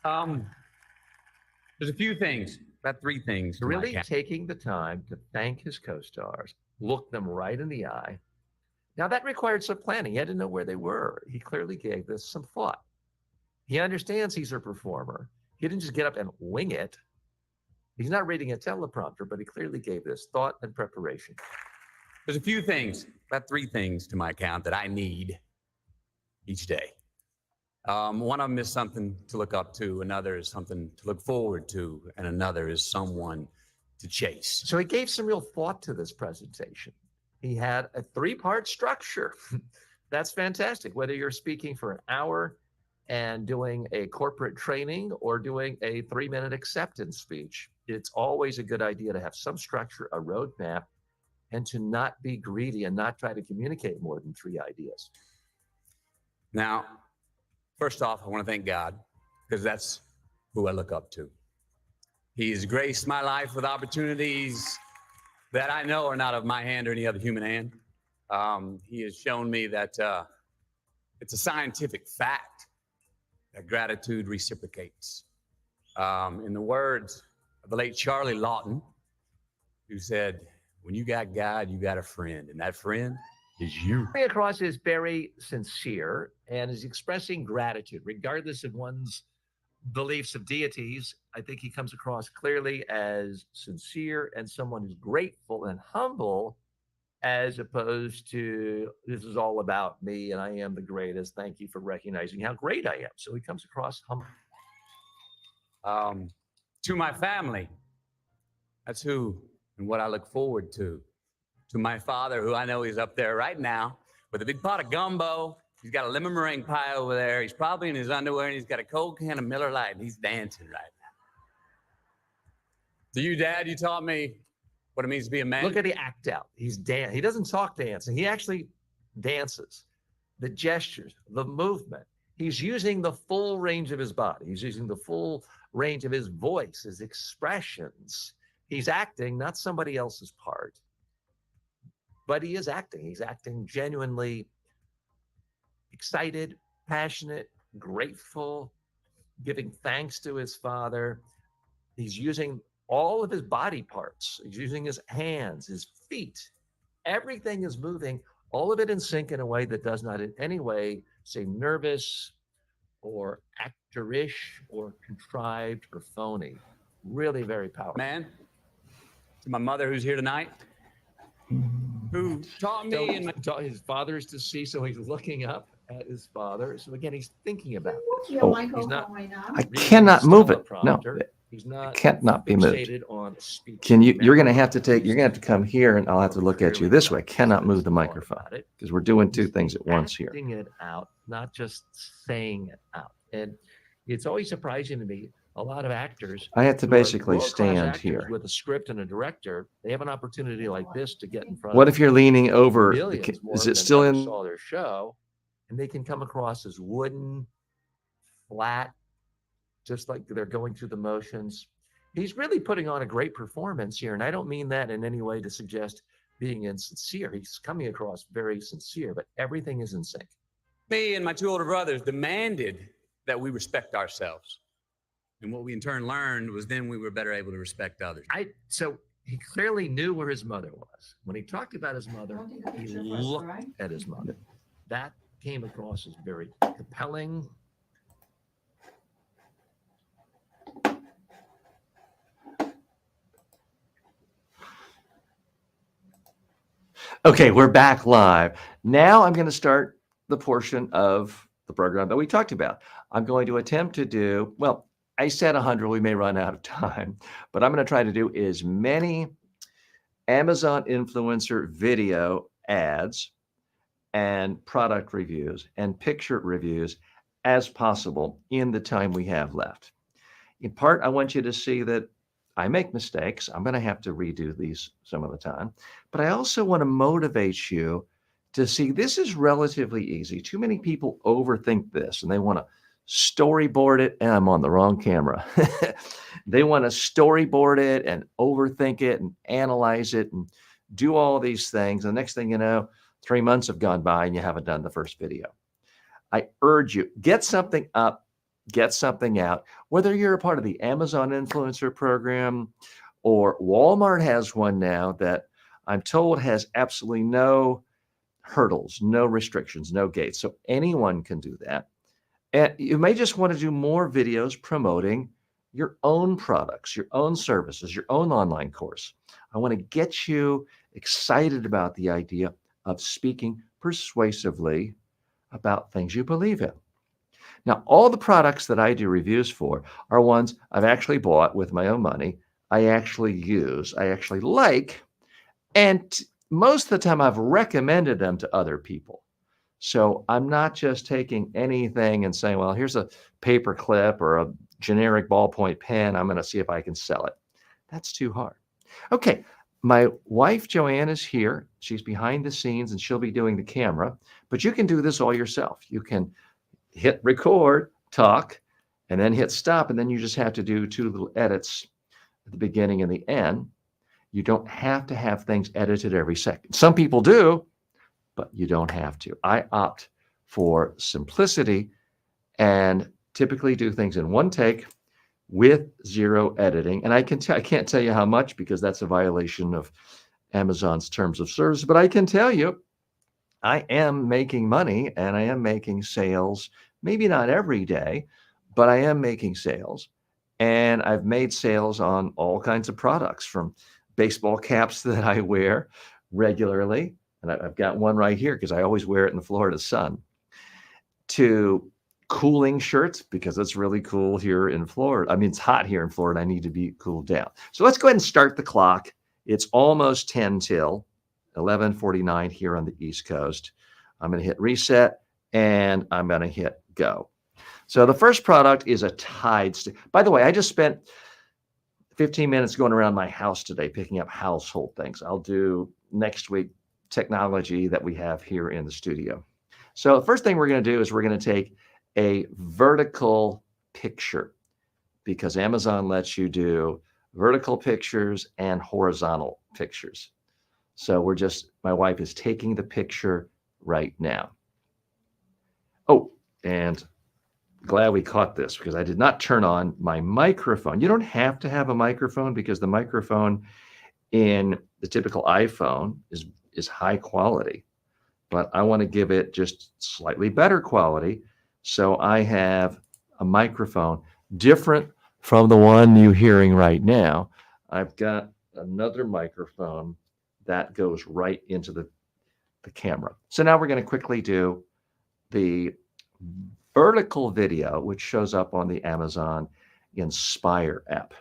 There's a few things, about 3 things. Really taking the time to thank his co-stars, look them right in the eye. Now that required some planning. He had to know where they were. He clearly gave this some thought. He understands he's a performer. He didn't just get up and wing it. He's not reading a teleprompter, but he clearly gave this thought and preparation. There's a few things, about 3 things to my account that I need each day. One of them is something to look up to, another is something to look forward to, and another is someone to chase. So he gave some real thought to this presentation. He had a 3-part structure. That's fantastic. Whether you're speaking for an hour and doing a corporate training or doing a 3-minute acceptance speech, it's always a good idea to have some structure, a roadmap, and to not be greedy and not try to communicate more than 3 ideas. Now, first off, I want to thank God, because that's who I look up to. He has graced my life with opportunities that I know are not of my hand or any other human hand. He has shown me that it's a scientific fact that gratitude reciprocates. In the words of the late Charlie Lawton, who said, when you got God, you got a friend, and that friend is you. Coming across is very sincere and is expressing gratitude, regardless of one's beliefs of deities. I think he comes across clearly as sincere and someone who's grateful and humble, as opposed to this is all about me and I am the greatest. Thank you for recognizing how great I am. So he comes across humble. To my family, that's who and what I look forward to. To my father, who I know is up there right now with a big pot of gumbo. He's got a lemon meringue pie over there. He's probably in his underwear, and he's got a cold can of Miller Lite, and he's dancing right now. To you, Dad, you taught me what it means to be a man. Look at the act out. He doesn't talk dancing. He actually dances. The gestures, the movement. He's using the full range of his body. He's using the full range of his voice, his expressions. He's acting, not somebody else's part, but he is acting. He's acting genuinely excited, passionate, grateful, giving thanks to his father. He's using all of his body parts. He's using his hands, his feet. Everything is moving, all of it in sync in a way that does not in any way seem nervous or actorish or contrived or phony. Really very powerful. Man, to my mother who's here tonight, who taught me and his father is deceased, so he's looking up at his father. So again, he's thinking about this. Oh, He's not. I cannot move it. No, He's not. it can't not be moved. fixated on speech. Can you? You're going to have to come here, and I'll have to look at you this way. I cannot move the microphone because we're doing 2 things at once here. Acting it out, not just saying it out. And It's always surprising to me. A lot of actors I have to who are basically world-class stand actors here. with a script and a director, they have an opportunity like this to get in front What of if you're leaning over? millions more Is than it still ever in? saw their show, and they can come across as wooden, flat, just like they're going through the motions. He's really putting on a great performance here, and I don't mean that in any way to suggest being insincere. He's coming across very sincere, but everything is in sync. Me and my two older brothers demanded that we respect ourselves. And what we in turn learned was then we were better able to respect others. So he clearly knew where his mother was. When he talked about his mother, he looked at his mother. That came across as very compelling. Okay, we're back live. Now I'm going to start the portion of the program that we talked about. I'm going to attempt to do, well, I said 100, we may run out of time, but I'm going to try to do as many Amazon influencer video ads and product reviews and picture reviews as possible in the time we have left. In part, I want you to see that I make mistakes. I'm going to have to redo these some of the time, but I also want to motivate you to see this is relatively easy. Too many people overthink this and they want to storyboard it, and I'm on the wrong camera. They want to storyboard it and overthink it and analyze it and do all these things. The next thing you know, 3 months have gone by and you haven't done the first video. I urge you, get something up, get something out, whether you're a part of the Amazon influencer program or Walmart has one now that I'm told has absolutely no hurdles, no restrictions, no gates. So anyone can do that. And you may just want to do more videos promoting your own products, your own services, your own online course. I want to get you excited about the idea of speaking persuasively about things you believe in. Now, all the products that I do reviews for are ones I've actually bought with my own money, I actually use, I actually like, and most of the time I've recommended them to other people. So I'm not just taking anything and saying, well, here's a paper clip or a generic ballpoint pen. I'm going to see if I can sell it. That's too hard. Okay. My wife, Joanne, is here. She's behind the scenes and she'll be doing the camera, but you can do this all yourself. You can hit record, talk, and then hit stop. And then you just have to do 2 little edits at the beginning and the end. You don't have to have things edited every second. Some people do, but you don't have to. I opt for simplicity and typically do things in one take with 0 editing. And I can't tell you how much because that's a violation of Amazon's terms of service, but I can tell you I am making money and I am making sales, maybe not every day, but I am making sales. And I've made sales on all kinds of products, from baseball caps that I wear regularly, and I've got one right here because I always wear it in the Florida sun, to cooling shirts because it's really cool here in Florida. I mean, it's hot here in Florida. I need to be cooled down. So let's go ahead and start the clock. It's almost 10 till 11:49 here on the East Coast. I'm going to hit reset and I'm going to hit go. So the first product is a Tide stick. By the way, I just spent 15 minutes going around my house today picking up household things. I'll do next week technology that we have here in the studio. So the first thing we're going to do is we're going to take a vertical picture because Amazon lets you do vertical pictures and horizontal pictures. So my wife is taking the picture right now. Oh, and glad we caught this because I did not turn on my microphone. You don't have to have a microphone because the microphone in the typical iPhone is high quality, but I want to give it just slightly better quality. So I have a microphone different from the one you're hearing right now. I've got another microphone that goes right into the camera. So now we're going to quickly do the vertical video, which shows up on the Amazon Inspire app.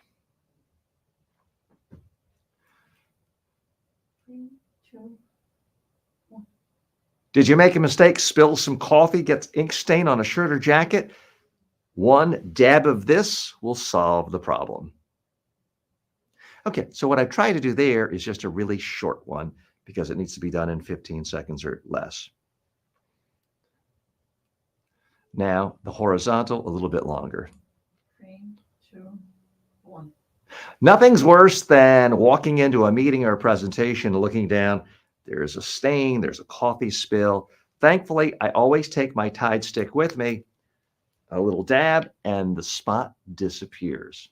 Did you make a mistake, spill some coffee, get ink stain on a shirt or jacket? One dab of this will solve the problem. Okay, so what I've tried to do there is just a really short one because it needs to be done in 15 seconds or less. Now, the horizontal, a little bit longer. 3, 2, 1. Nothing's worse than walking into a meeting or a presentation and looking down. There's a stain, there's a coffee spill. Thankfully, I always take my Tide stick with me, a little dab, and the spot disappears.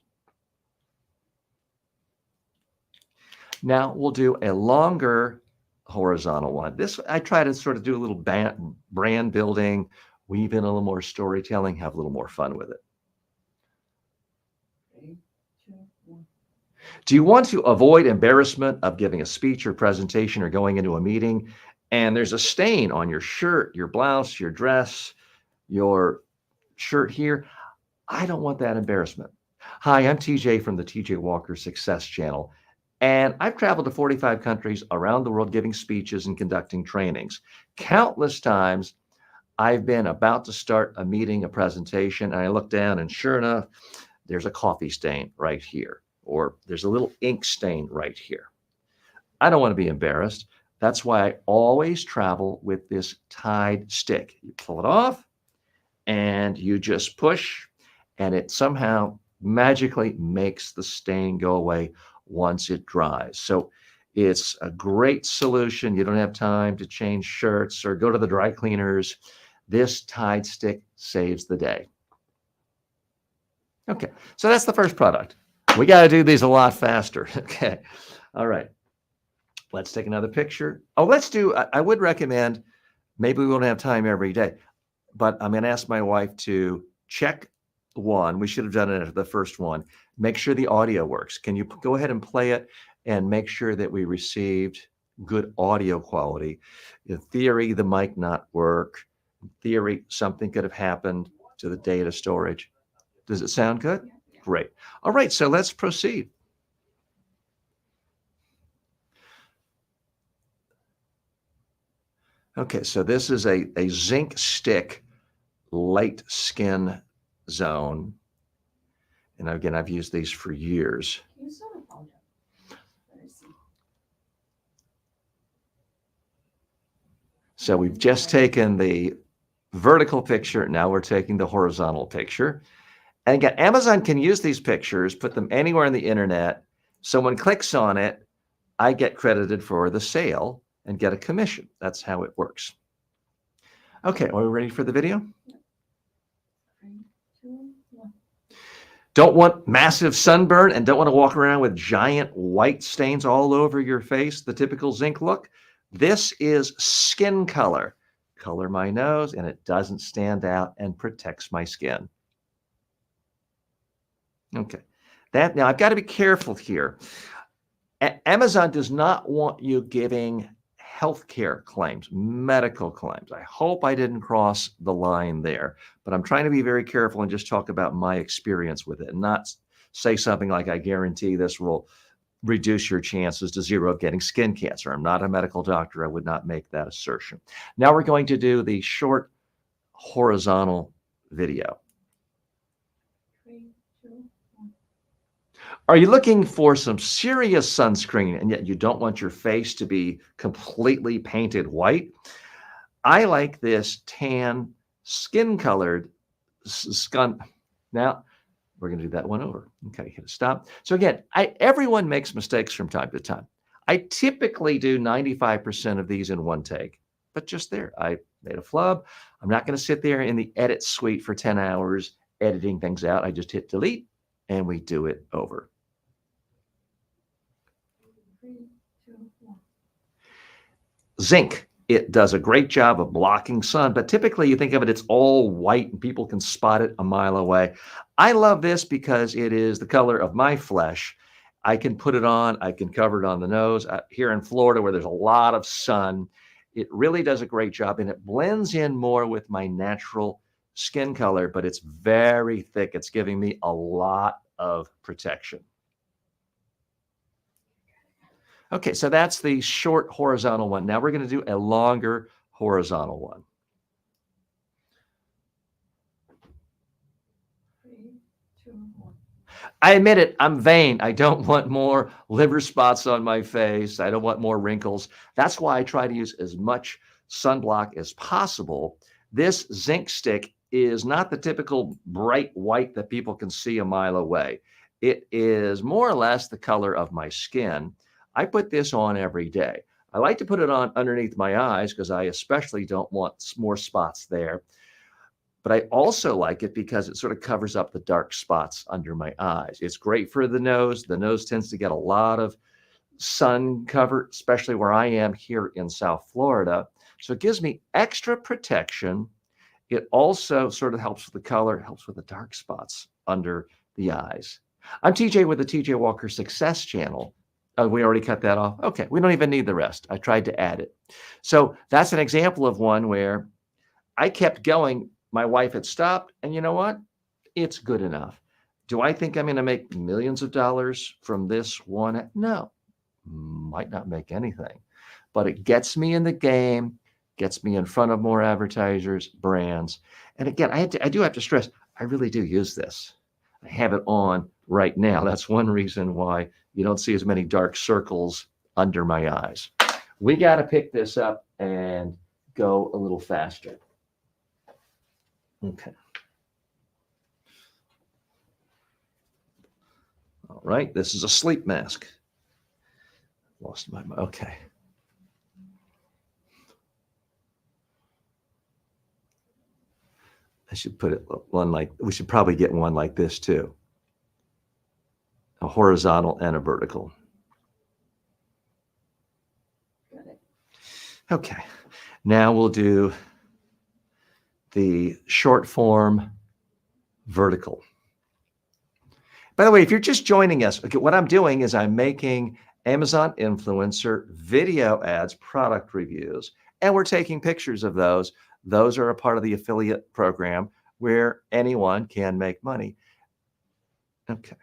Now we'll do a longer horizontal one. This, I try to sort of do a little brand building, weave in a little more storytelling, have a little more fun with it. 3, 2, 1. Do you want to avoid embarrassment of giving a speech or presentation or going into a meeting and there's a stain on your shirt, your blouse, your dress, your shirt here? I don't want that embarrassment. Hi, I'm TJ from the TJ Walker Success Channel, and I've traveled to 45 countries around the world giving speeches and conducting trainings. Countless times I've been about to start a meeting, a presentation, and I look down and sure enough, there's a coffee stain right here, or there's a little ink stain right here. I don't want to be embarrassed. That's why I always travel with this Tide stick. You pull it off and you just push, and it somehow magically makes the stain go away once it dries. So it's a great solution. You don't have time to change shirts or go to the dry cleaners. This Tide stick saves the day. Okay, so that's the first product. We got to do these a lot faster. Okay, all right. Let's take another picture. Oh, let's do, I would recommend, maybe we won't have time every day, but I'm going to ask my wife to check one. We should have done it at the first one. Make sure the audio works. Can you go ahead and play it and make sure that we received good audio quality? In theory, the mic not work. In theory, something could have happened to the data storage. Does it sound good? Great. All right, so let's proceed. Okay, so this is a zinc stick light skin zone. And again, I've used these for years. So we've just taken the vertical picture. Now we're taking the horizontal picture. And again, Amazon can use these pictures, put them anywhere on the internet. Someone clicks on it, I get credited for the sale and get a commission. That's how it works. Okay, are we ready for the video? 3, 2, 1. Don't want massive sunburn and don't want to walk around with giant white stains all over your face, the typical zinc look. This is skin color. Color my nose and it doesn't stand out and protects my skin. Okay, now I've got to be careful here. Amazon does not want you giving healthcare claims, medical claims. I hope I didn't cross the line there, but I'm trying to be very careful and just talk about my experience with it and not say something like, I guarantee this will reduce your chances to 0 of getting skin cancer. I'm not a medical doctor. I would not make that assertion. Now we're going to do the short horizontal video. 3, 2, 1. Are you looking for some serious sunscreen and yet you don't want your face to be completely painted white? I like this tan skin colored skin. Now we're going to do that one over. Okay, hit a stop. So again, everyone makes mistakes from time to time. I typically do 95% of these in one take, but just there, I made a flub. I'm not going to sit there in the edit suite for 10 hours editing things out. I just hit delete and we do it over. 3, 2, 1. Zinc. It does a great job of blocking sun, but typically you think of it, it's all white and people can spot it a mile away. I love this because it is the color of my flesh. I can put it on, I can cover it on the nose. Here in Florida where there's a lot of sun, it really does a great job and it blends in more with my natural skin color, but it's very thick. It's giving me a lot of protection. Okay, so that's the short horizontal one. Now we're going to do a longer horizontal one. I admit it, I'm vain. I don't want more liver spots on my face. I don't want more wrinkles. That's why I try to use as much sunblock as possible. This zinc stick is not the typical bright white that people can see a mile away. It is more or less the color of my skin. I put this on every day. I like to put it on underneath my eyes because I especially don't want more spots there. But I also like it because it sort of covers up the dark spots under my eyes. It's great for the nose. The nose tends to get a lot of sun cover, especially where I am here in South Florida. So it gives me extra protection. It also sort of helps with the color, helps with the dark spots under the eyes. I'm TJ with the TJ Walker Success Channel. Oh, we already cut that off. Okay, we don't even need the rest. I tried to add it. So that's an example of one where I kept going. My wife had stopped, and you know what? It's good enough. Do I think I'm going to make millions of dollars from this one? No, might not make anything, but it gets me in the game, gets me in front of more advertisers, brands. And again, I do have to stress, I really do use this. I have it on right now. That's one reason why you don't see as many dark circles under my eyes. We got to pick this up and go a little faster. Okay. All right. This is a sleep mask. Lost my, okay. I should put it one like, we should probably get one like this too. A horizontal and a vertical. Got it. Okay. Now we'll do the short form vertical. By the way, if you're just joining us, okay, what I'm doing is I'm making Amazon influencer video ads, product reviews, and we're taking pictures of those. Those are a part of the affiliate program where anyone can make money. Okay.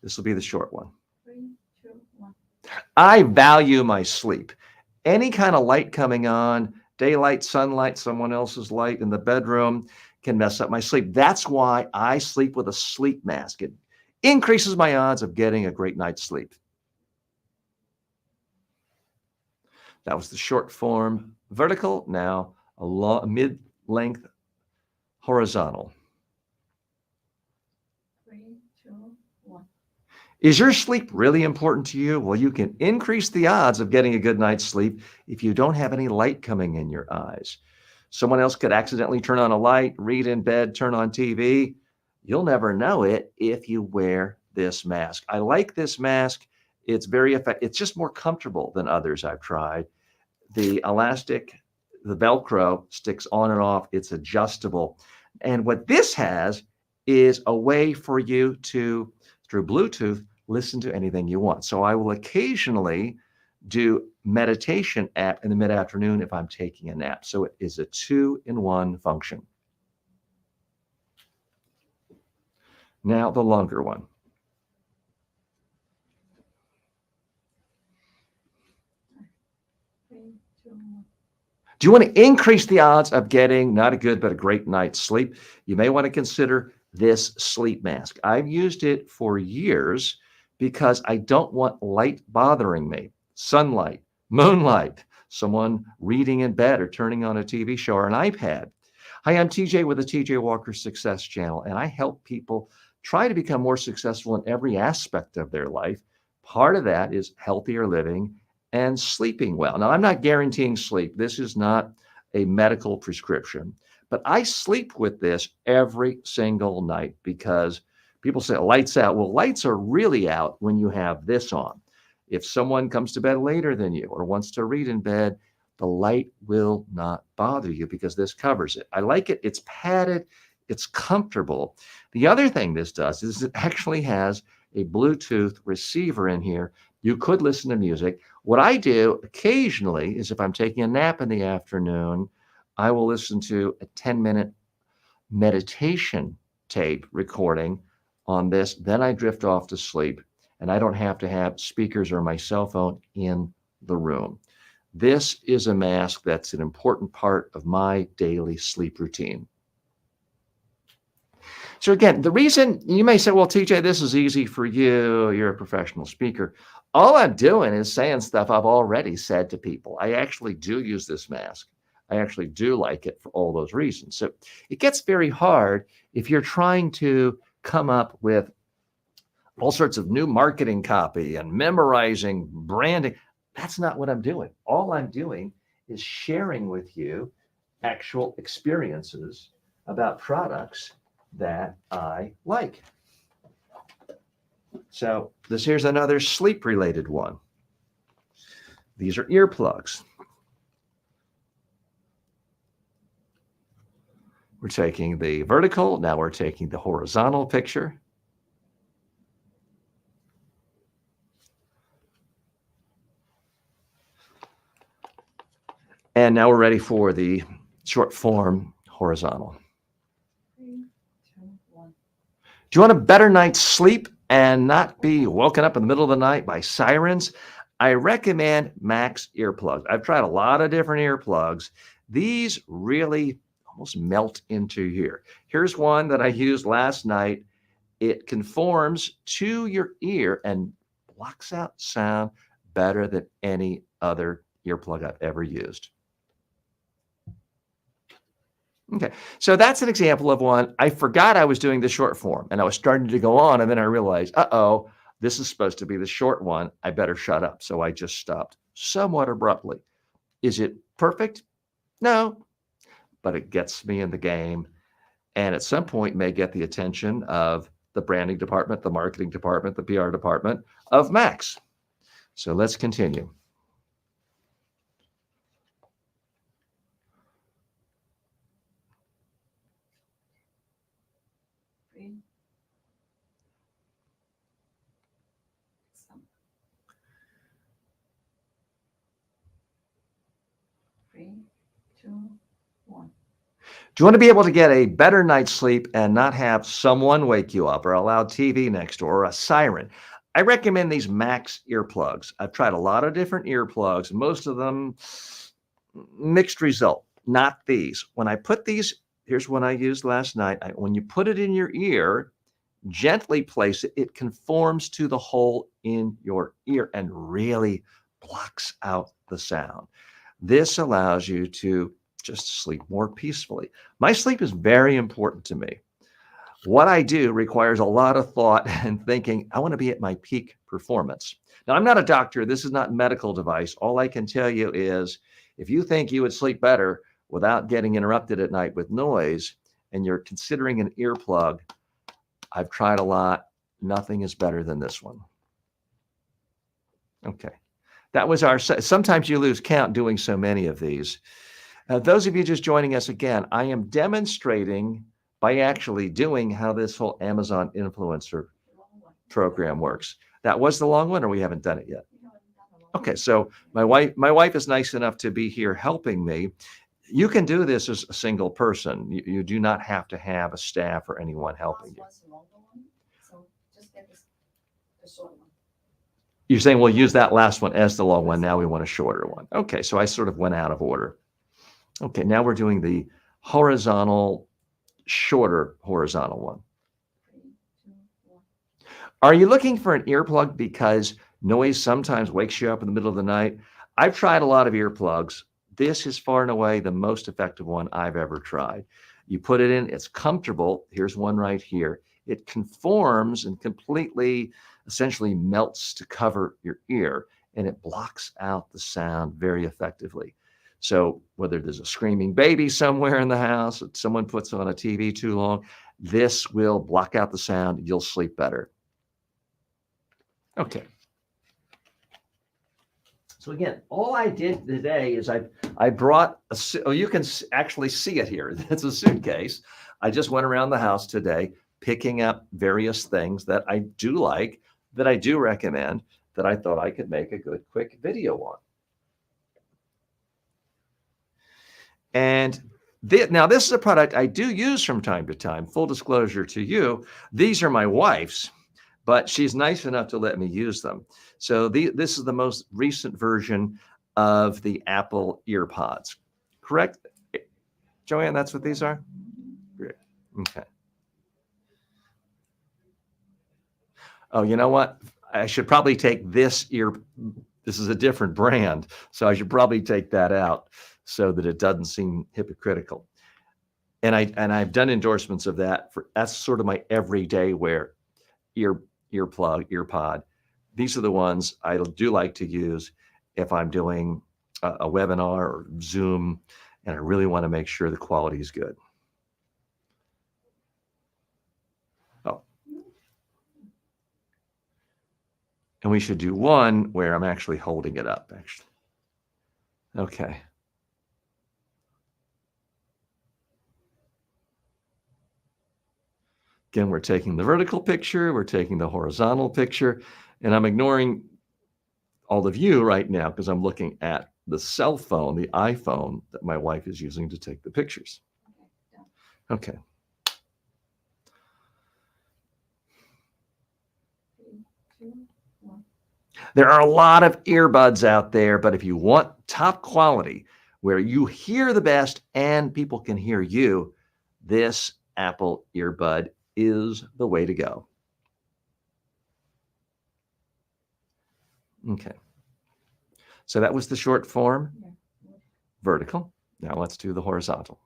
This will be the short one. 3, 2, 1. I value my sleep. Any kind of light coming on, daylight, sunlight, someone else's light in the bedroom can mess up my sleep. That's why I sleep with a sleep mask. It increases my odds of getting a great night's sleep. That was the short form vertical. Now a long, mid-length horizontal. 3, 2, 1. Is your sleep really important to you? Well, you can increase the odds of getting a good night's sleep if you don't have any light coming in your eyes. Someone else could accidentally turn on a light, read in bed, turn on TV. You'll never know it if you wear this mask. I like this mask. It's very effective. It's just more comfortable than others I've tried. The elastic, the Velcro sticks on and off. It's adjustable. And what this has is a way for you to, through Bluetooth, listen to anything you want. So I will occasionally do meditation app in the mid-afternoon if I'm taking a nap. So it is a 2-in-1 function. Now the longer one. Do you want to increase the odds of getting not a good, but a great night's sleep? You may want to consider this sleep mask. I've used it for years because I don't want light bothering me. Sunlight, moonlight, someone reading in bed or turning on a TV show or an iPad. Hi, I'm TJ with the TJ Walker Success Channel, and I help people try to become more successful in every aspect of their life. Part of that is healthier living and sleeping well. Now, I'm not guaranteeing sleep. This is not a medical prescription, but I sleep with this every single night because people say lights out. Well, lights are really out when you have this on. If someone comes to bed later than you or wants to read in bed, the light will not bother you because this covers it. I like it. It's padded. It's comfortable. The other thing this does is it actually has a Bluetooth receiver in here. You could listen to music. What I do occasionally is if I'm taking a nap in the afternoon, I will listen to a 10-minute meditation tape recording on this. Then I drift off to sleep, and I don't have to have speakers or my cell phone in the room. This is a mask that's an important part of my daily sleep routine. So again, the reason you may say, well, TJ, this is easy for you. You're a professional speaker. All I'm doing is saying stuff I've already said to people. I actually do use this mask. I actually do like it for all those reasons. So it gets very hard if you're trying to come up with all sorts of new marketing copy and memorizing branding. That's not what I'm doing. All I'm doing is sharing with you actual experiences about products that I like. So here's another sleep related one. These are earplugs. We're taking the vertical, now we're taking the horizontal picture. And now we're ready for the short form horizontal. 3, 2, 1. Do you want a better night's sleep and not be woken up in the middle of the night by sirens? I recommend Max earplugs. I've tried a lot of different earplugs. These really almost melt into here. Here's one that I used last night. It conforms to your ear and blocks out sound better than any other earplug I've ever used. Okay, so that's an example of one. I forgot I was doing the short form and I was starting to go on, and then I realized, uh-oh, this is supposed to be the short one. I better shut up. So I just stopped somewhat abruptly. Is it perfect? No, but it gets me in the game, and at some point may get the attention of the branding department, the marketing department, the PR department of Max. So let's continue. Do you want to be able to get a better night's sleep and not have someone wake you up or a loud TV next door or a siren? I recommend these Max earplugs. I've tried a lot of different earplugs, most of them mixed result, not these. When I put these, here's one I used last night. When you put it in your ear, gently place it, it conforms to the hole in your ear and really blocks out the sound. This allows you to just sleep more peacefully. My sleep is very important to me. What I do requires a lot of thought and thinking. I want to be at my peak performance. Now, I'm not a doctor. This is not a medical device. All I can tell you is if you think you would sleep better without getting interrupted at night with noise and you're considering an earplug, I've tried a lot. Nothing is better than this one. Okay. That was our, sometimes you lose count doing so many of these. Those of you just joining us again, I am demonstrating by actually doing how this whole Amazon influencer program works. That was the long one, or we haven't done it yet? Okay, so my wife is nice enough to be here helping me. You can do this as a single person. You do not have to have a staff or anyone helping you. You're saying we'll use that last one as the long one. Now we want a shorter one. Okay, so I sort of went out of order. Okay, now we're doing the horizontal, shorter horizontal one. Are you looking for an earplug because noise sometimes wakes you up in the middle of the night? I've tried a lot of earplugs. This is far and away the most effective one I've ever tried. You put it in, it's comfortable. Here's one right here. It conforms and completely, essentially melts to cover your ear, and it blocks out the sound very effectively. So whether there's a screaming baby somewhere in the house, or someone puts on a TV too long, this will block out the sound. You'll sleep better. Okay. So again, all I did today is I brought you can actually see it here. It's a suitcase. I just went around the house today picking up various things that I do like, that I do recommend, that I thought I could make a good quick video on. And now this is a product I do use from time to time. Full disclosure to you, these are my wife's, but she's nice enough to let me use them. So this is the most recent version of the Apple EarPods, correct? Joanne, that's what these are? Great. Okay. Oh, you know what? I should probably take this ear. This is a different brand, so I should probably take that out so that it doesn't seem hypocritical. And I've done endorsements of that that's sort of my everyday wear ear pod. These are the ones I do like to use if I'm doing a webinar or Zoom, and I really want to make sure the quality is good. Oh. And we should do one where I'm actually holding it up, actually. Okay. Again, we're taking the vertical picture, we're taking the horizontal picture, and I'm ignoring all of you right now because I'm looking at the cell phone, the iPhone that my wife is using to take the pictures. Okay. There are a lot of earbuds out there, but if you want top quality, where you hear the best and people can hear you, this Apple earbud is the way to go. Okay. So that was the short form, vertical. Now let's do the horizontal.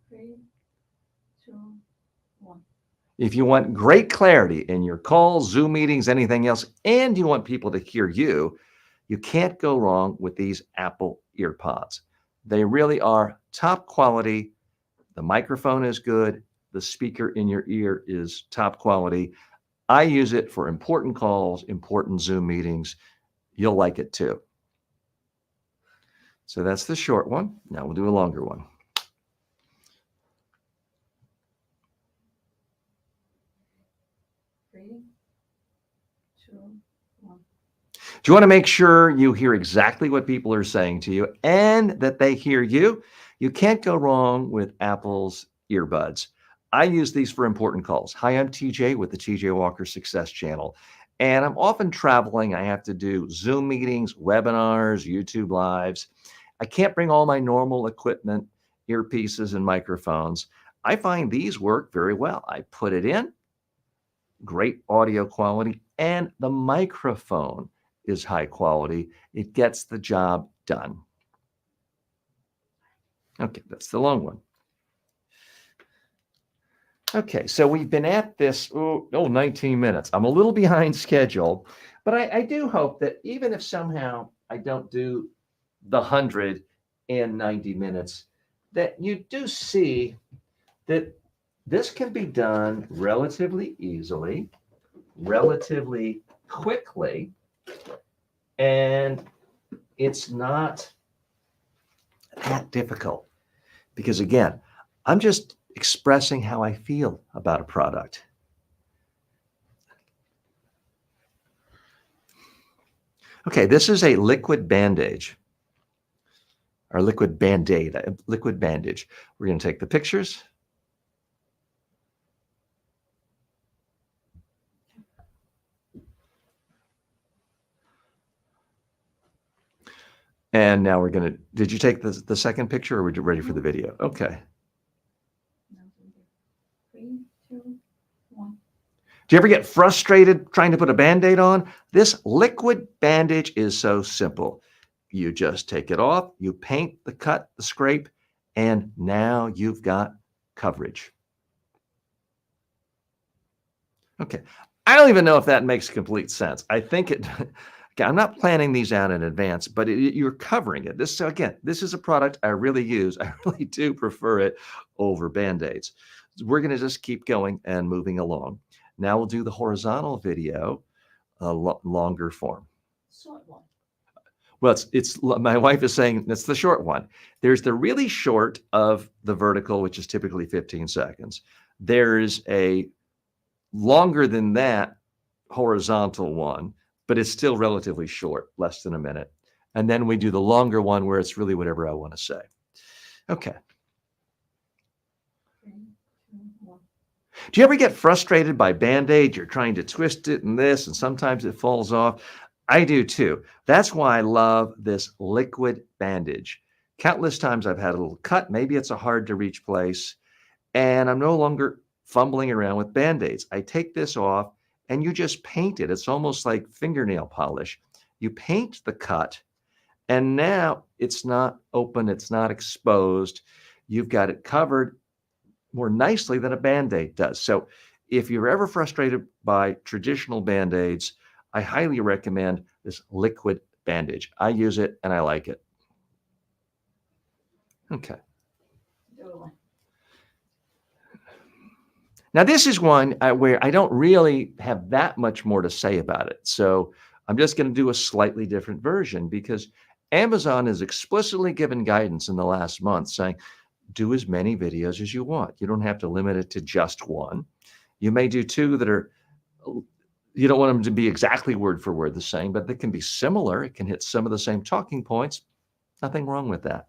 Three, two, one. If you want great clarity in your calls, Zoom meetings, anything else, and you want people to hear you, you can't go wrong with these Apple EarPods. They really are top quality. The microphone is good. The speaker in your ear is top quality. I use it for important calls, important Zoom meetings. You'll like it too. So that's the short one. Now we'll do a longer one. Three, two, one. Do you want to make sure you hear exactly what people are saying to you and that they hear you? You can't go wrong with Apple's earbuds. I use these for important calls. Hi, I'm TJ with the TJ Walker Success Channel, and I'm often traveling. I have to do Zoom meetings, webinars, YouTube lives. I can't bring all my normal equipment, earpieces, and microphones. I find these work very well. I put it in, great audio quality, and the microphone is high quality. It gets the job done. Okay, that's the long one. Okay, so we've been at this, 19 minutes. I'm a little behind schedule, but I do hope that even if somehow I don't do the 100 in 90 minutes, that you do see that this can be done relatively easily, relatively quickly, and it's not that difficult. Because again, I'm just expressing how I feel about a product. Okay, this is a liquid bandage, or liquid band-aid, liquid bandage. We're going to take the pictures. And now we're going to, did you take the second picture or were you ready for the video? Okay. Three, two, one. Do you ever get frustrated trying to put a Band-Aid on? This liquid bandage is so simple. You just take it off, you paint the cut, the scrape, and now you've got coverage. Okay. I don't even know if that makes complete sense. I think it, okay, I'm not planning these out in advance, but you're covering it. So again, this is a product I really use. I really do prefer it over Band-Aids. We're going to just keep going and moving along. Now we'll do the horizontal video, longer form. Short one. Well, it's my wife is saying that's the short one. There's the really short of the vertical, which is typically 15 seconds. There's a longer than that horizontal one, but it's still relatively short, less than a minute. And then we do the longer one where it's really whatever I want to say. Okay. Do you ever get frustrated by Band-Aid? You're trying to twist it and this, and sometimes it falls off. I do too. That's why I love this liquid bandage. Countless times I've had a little cut. Maybe it's a hard to reach place, and I'm no longer fumbling around with Band-Aids. I take this off and you just paint it. It's almost like fingernail polish. You paint the cut, and now it's not open, it's not exposed. You've got it covered more nicely than a Band-Aid does. So if you're ever frustrated by traditional Band-Aids, I highly recommend this liquid bandage. I use it and I like it. Okay. Now, this is one where I don't really have that much more to say about it. So I'm just going to do a slightly different version because Amazon has explicitly given guidance in the last month saying, do as many videos as you want. You don't have to limit it to just one. You may do two that are, you don't want them to be exactly word for word the same, but they can be similar. It can hit some of the same talking points. Nothing wrong with that.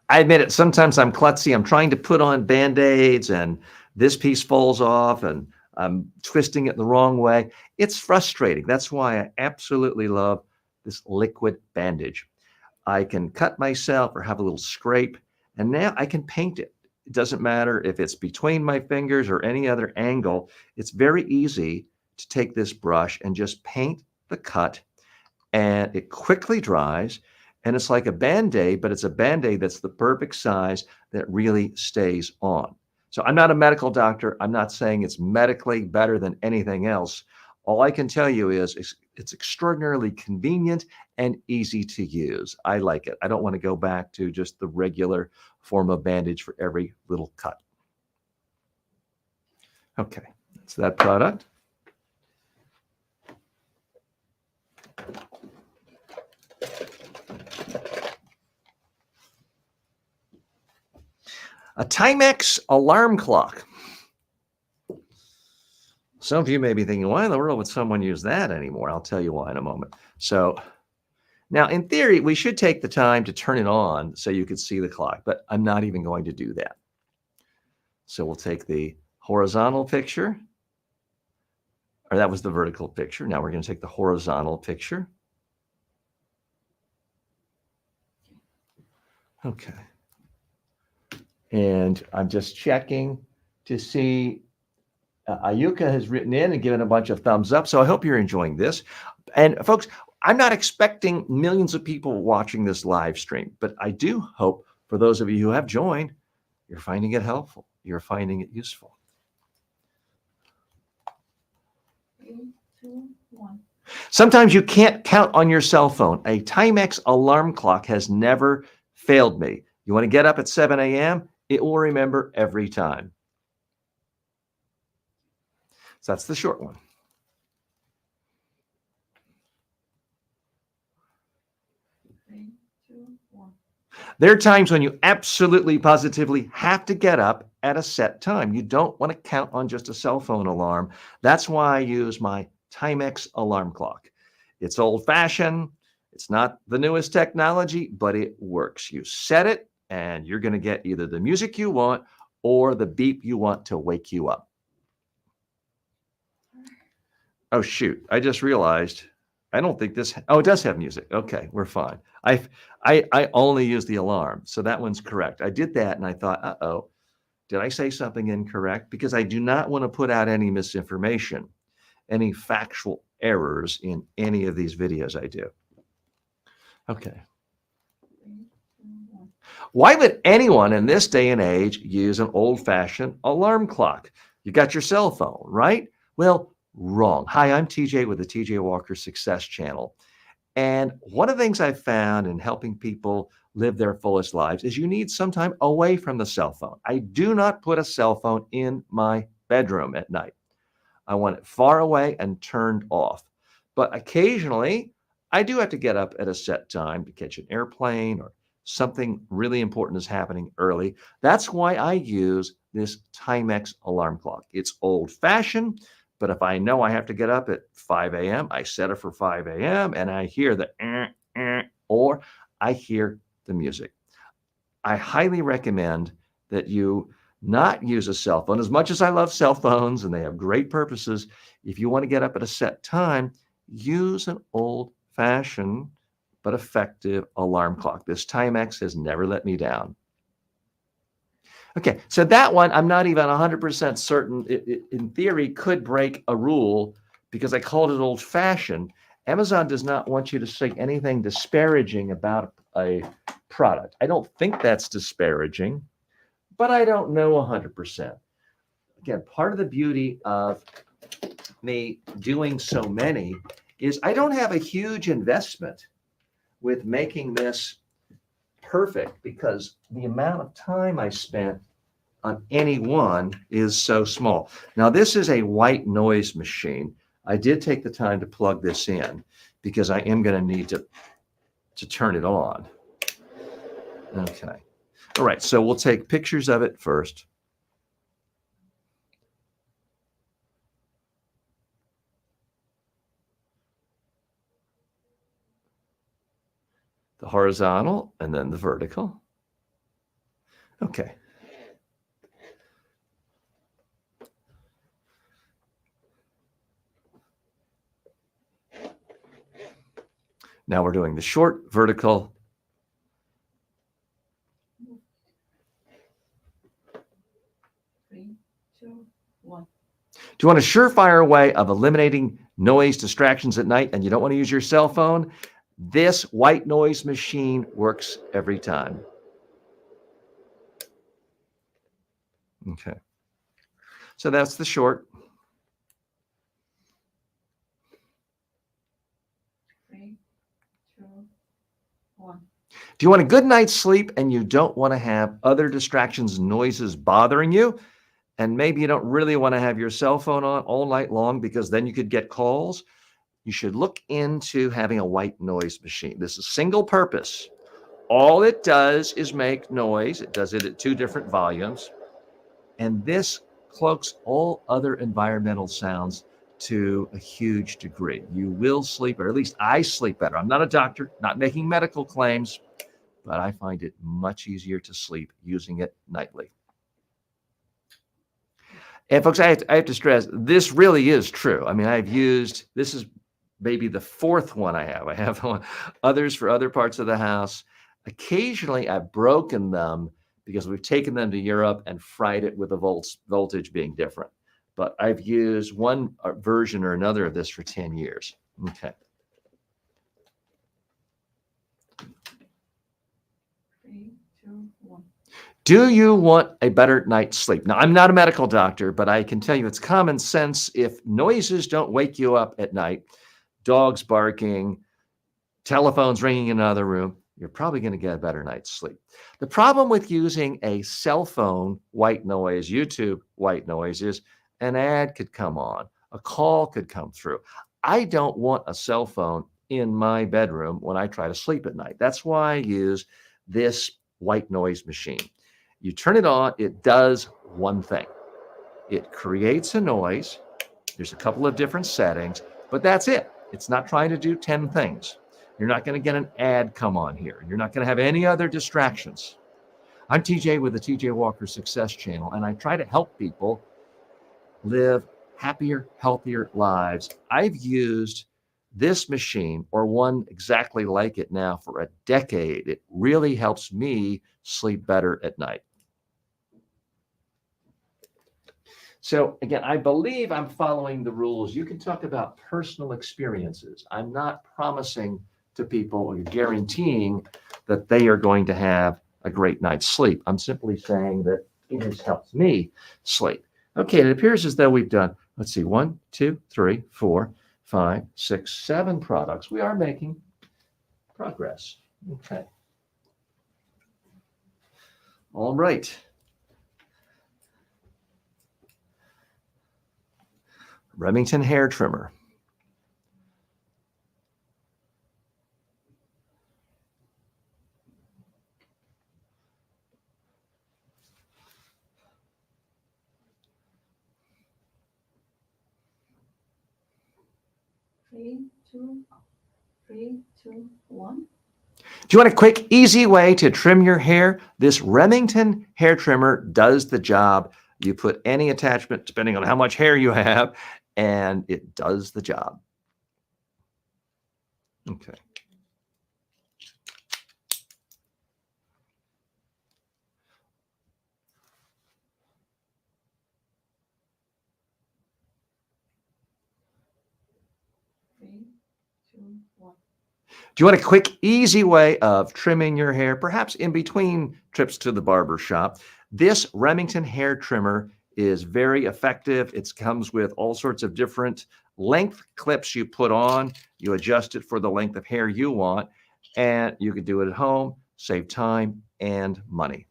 I admit it, sometimes I'm klutzy. I'm trying to put on Band-Aids and this piece falls off and I'm twisting it the wrong way. It's frustrating. That's why I absolutely love this liquid bandage. I can cut myself or have a little scrape, and now I can paint it. It doesn't matter if it's between my fingers or any other angle. It's very easy to take this brush and just paint the cut, and it quickly dries. And it's like a Band-Aid, but it's a Band-Aid that's the perfect size that really stays on. So I'm not a medical doctor. I'm not saying it's medically better than anything else. All I can tell you is it's extraordinarily convenient and easy to use. I like it. I don't want to go back to just the regular form of bandage for every little cut. Okay, that's that product. A Timex alarm clock. Some of you may be thinking, why in the world would someone use that anymore? I'll tell you why in a moment. So now, in theory, we should take the time to turn it on so you could see the clock, but I'm not even going to do that. So we'll take the horizontal picture, or that was the vertical picture. Now we're going to take the horizontal picture. Okay. And I'm just checking to see. Ayuka has written in and given a bunch of thumbs up. So I hope you're enjoying this. And folks, I'm not expecting millions of people watching this live stream, but I do hope for those of you who have joined, you're finding it helpful. You're finding it useful. 3, 2, 1. Sometimes you can't count on your cell phone. A Timex alarm clock has never failed me. You want to get up at 7 a.m., it will remember every time. So that's the short one. There are times when you absolutely, positively have to get up at a set time. You don't want to count on just a cell phone alarm. That's why I use my Timex alarm clock. It's old-fashioned. It's not the newest technology, but it works. You set it, and you're going to get either the music you want or the beep you want to wake you up. Oh, shoot. I just realized I don't think this. Oh, it does have music. Okay, we're fine. I only use the alarm. So that one's correct. I did that and I thought, uh-oh, did I say something incorrect? Because I do not want to put out any misinformation, any factual errors in any of these videos I do. Okay. Why would anyone in this day and age use an old-fashioned alarm clock? You got your cell phone, right? Well, wrong. Hi, I'm TJ with the TJ Walker Success Channel. And one of the things I've found in helping people live their fullest lives is you need some time away from the cell phone. I do not put a cell phone in my bedroom at night. I want it far away and turned off. But occasionally, I do have to get up at a set time to catch an airplane or something really important is happening early. That's why I use this Timex alarm clock. It's old-fashioned, but if I know I have to get up at 5 a.m., I set it for 5 a.m. and I hear the or I hear the music. I highly recommend that you not use a cell phone. As much as I love cell phones and they have great purposes, if you want to get up at a set time, use an old fashion but effective alarm clock. This Timex has never let me down. Okay, so that one, I'm not even 100% certain. It, in theory, could break a rule because I called it old-fashioned. Amazon does not want you to say anything disparaging about a product. I don't think that's disparaging, but I don't know 100%. Again, part of the beauty of me doing so many is I don't have a huge investment with making this perfect because the amount of time I spent on any one is so small. Now, this is a white noise machine. I did take the time to plug this in because I am going to need to turn it on. Okay. All right. So we'll take pictures of it first. The horizontal and then the vertical. Okay. Now we're doing the short, vertical. Three, two, one. Do you want a surefire way of eliminating noise distractions at night and you don't want to use your cell phone? This white noise machine works every time. Okay. So that's the short. Three, two, one. Do you want a good night's sleep and you don't want to have other distractions and noises bothering you? And maybe you don't really want to have your cell phone on all night long because then you could get calls. You should look into having a white noise machine. This is single purpose. All it does is make noise. It does it at 2 different volumes. And this cloaks all other environmental sounds to a huge degree. You will sleep, or at least I sleep better. I'm not a doctor, not making medical claims, but I find it much easier to sleep using it nightly. And folks, I have to stress, this really is true. I mean, this is maybe the 4th one I have. I have others for other parts of the house. Occasionally, I've broken them because we've taken them to Europe and fried it with the voltage being different. But I've used one version or another of this for 10 years. Okay. Three, two, one. Do you want a better night's sleep? Now, I'm not a medical doctor, but I can tell you it's common sense. If noises don't wake you up at night, dogs barking, telephones ringing in another room, you're probably going to get a better night's sleep. The problem with using a cell phone white noise, YouTube white noise, is an ad could come on, a call could come through. I don't want a cell phone in my bedroom when I try to sleep at night. That's why I use this white noise machine. You turn it on, it does one thing. It creates a noise. There's a couple of different settings, but that's it. It's not trying to do 10 things. You're not going to get an ad come on here. You're not going to have any other distractions. I'm TJ with the TJ Walker Success Channel, and I try to help people live happier, healthier lives. I've used this machine or one exactly like it now for a decade. It really helps me sleep better at night. So again, I believe I'm following the rules. You can talk about personal experiences. I'm not promising to people or guaranteeing that they are going to have a great night's sleep. I'm simply saying that it has helped me sleep. Okay, it appears as though we've done, let's see, 1, 2, 3, 4, 5, 6, 7 products. We are making progress. Okay. All right. Remington hair trimmer. Three, two, one. Do you want a quick, easy way to trim your hair? This Remington hair trimmer does the job. You put any attachment, depending on how much hair you have, and it does the job. Okay. Do you want a quick, easy way of trimming your hair, perhaps in between trips to the barber shop? This Remington hair trimmer is very effective. It comes with all sorts of different length clips you put on. You adjust it for the length of hair you want, and you can do it at home, save time and money.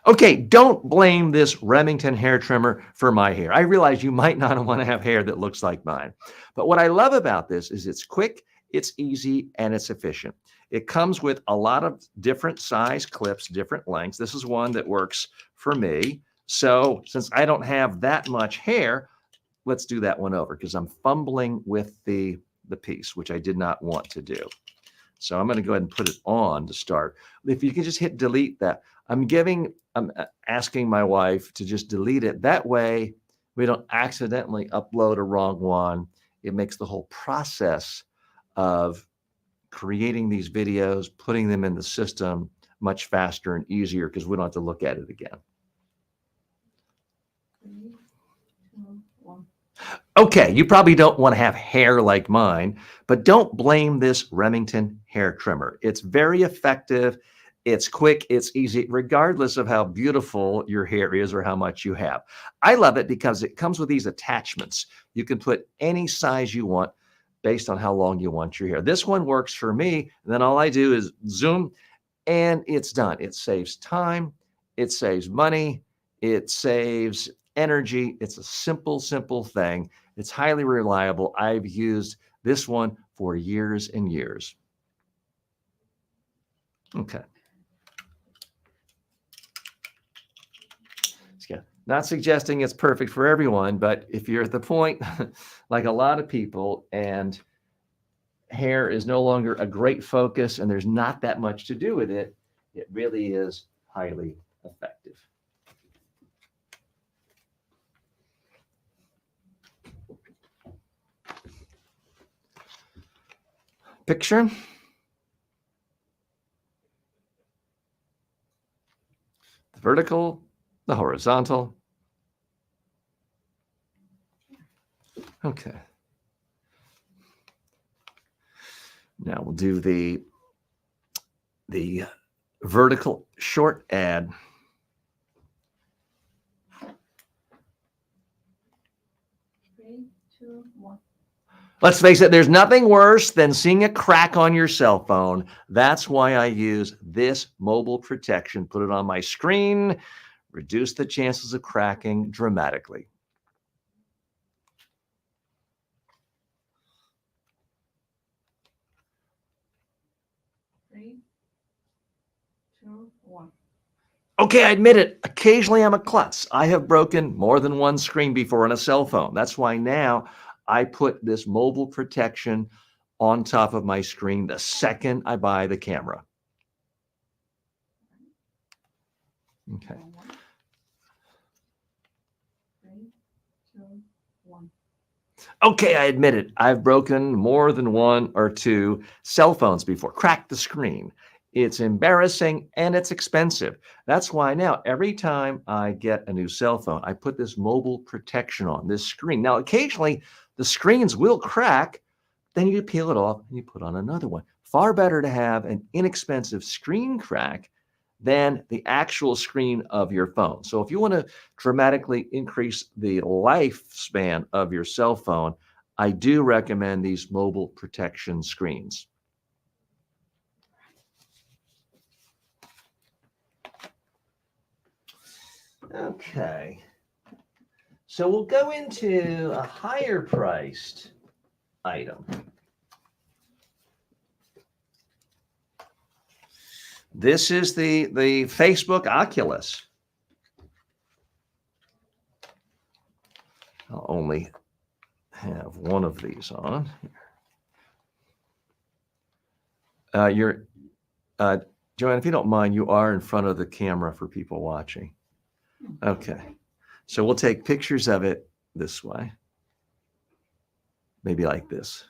Okay, don't blame this Remington hair trimmer for my hair. I realize you might not want to have hair that looks like mine. But what I love about this is it's quick, it's easy, and it's efficient. It comes with a lot of different size clips, different lengths. This is one that works for me. So since I don't have that much hair, let's do that one over because I'm fumbling with the piece, which I did not want to do. So I'm going to go ahead and put it on to start. If you can just hit delete that. I'm asking my wife to just delete it. That way we don't accidentally upload a wrong one. It makes the whole process of creating these videos, putting them in the system much faster and easier because we don't have to look at it again. Okay, you probably don't want to have hair like mine, but don't blame this Remington hair trimmer. It's very effective. It's quick, it's easy, regardless of how beautiful your hair is or how much you have. I love it because it comes with these attachments. You can put any size you want based on how long you want your hair. This one works for me. And then all I do is zoom and it's done. It saves time. It saves money. It saves energy. It's a simple, simple thing. It's highly reliable. I've used this one for years and years. Okay. Not suggesting it's perfect for everyone, but if you're at the point, like a lot of people, and hair is no longer a great focus and there's not that much to do with it, it really is highly effective. Picture. The vertical, the horizontal. Okay. Now we'll do the vertical short ad. Three, two, one. Let's face it, there's nothing worse than seeing a crack on your cell phone. That's why I use this mobile protection. Put it on my screen, reduce the chances of cracking dramatically. Three, two, one. Okay, I admit it. Occasionally I'm a klutz. I have broken more than one screen before on a cell phone. That's why now I put this mobile protection on top of my screen the second I buy the camera. Okay. Three, two, one. Okay, I admit it. I've broken more than one or two cell phones before, cracked the screen. It's embarrassing and it's expensive. That's why now every time I get a new cell phone, I put this mobile protection on this screen. Now, occasionally the screens will crack, then you peel it off and you put on another one. Far better to have an inexpensive screen crack than the actual screen of your phone. So if you want to dramatically increase the lifespan of your cell phone, I do recommend these mobile protection screens. Okay. So we'll go into a higher priced item. This is the Facebook Oculus. I'll only have one of these on. you're, Joanne, if you don't mind, you are in front of the camera for people watching. Okay. So we'll take pictures of it this way. Maybe like this.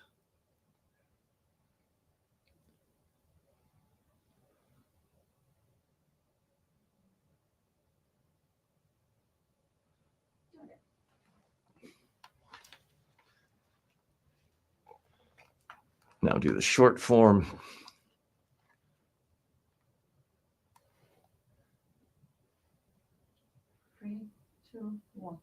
Now do the short form. Three, two, one.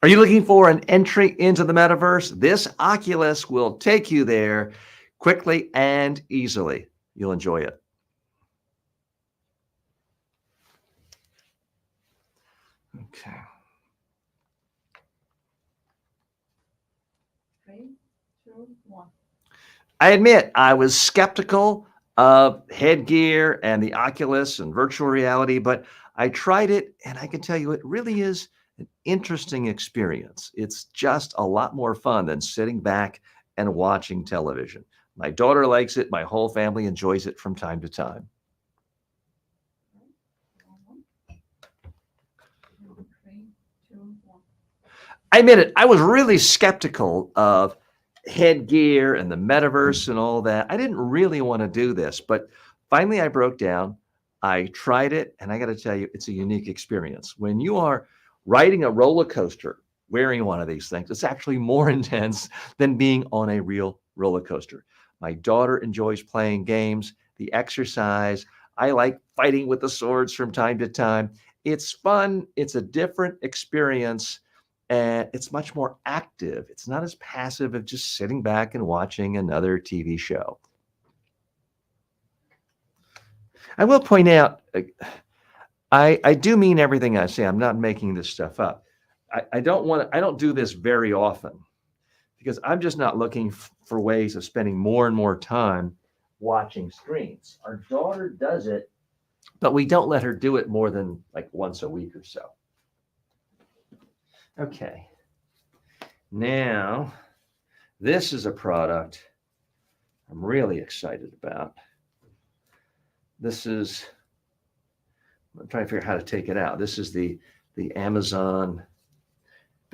Are you looking for an entry into the metaverse? This Oculus will take you there quickly and easily. You'll enjoy it. Okay. Three, two, one. I admit I was skeptical of headgear and the Oculus and virtual reality, but I tried it and I can tell you it really is an interesting experience. It's just a lot more fun than sitting back and watching television. My daughter likes it. My whole family enjoys it from time to time. Three, two, one. I admit it, I was really skeptical of headgear and the metaverse and all that. I didn't really want to do this, but finally I broke down. I tried it, and I got to tell you, it's a unique experience. When you are riding a roller coaster wearing one of these things, it's actually more intense than being on a real roller coaster. My daughter enjoys playing games, the exercise. I like fighting with the swords from time to time. It's fun. It's a different experience. And it's much more active. It's not as passive of just sitting back and watching another TV show. I will point out, I do mean everything I say. I'm not making this stuff up. I don't do this very often because I'm just not looking for ways of spending more and more time watching screens. Our daughter does it, but we don't let her do it more than like once a week or so. Okay. Now, this is a product I'm really excited about. This is, I'm trying to figure out how to take it out. This is the Amazon.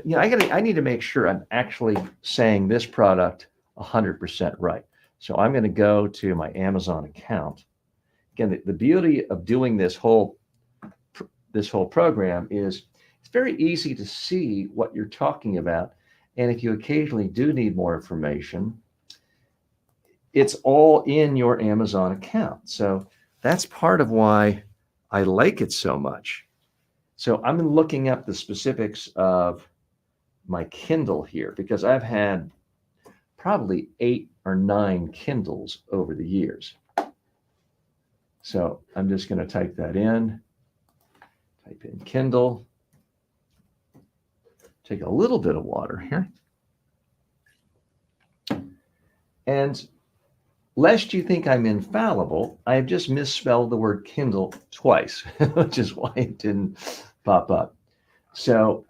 You know, I need to make sure I'm actually saying this product 100% right. So I'm going to go to my Amazon account. Again, the beauty of doing this whole program is it's very easy to see what you're talking about. And if you occasionally do need more information, it's all in your Amazon account. So that's part of why I like it so much. So I'm looking up the specifics of my Kindle here because I've had probably 8 or 9 Kindles over the years. So I'm just going to type that in. Type in Kindle. Take a little bit of water here. And lest you think I'm infallible, I've just misspelled the word Kindle twice, which is why it didn't pop up. So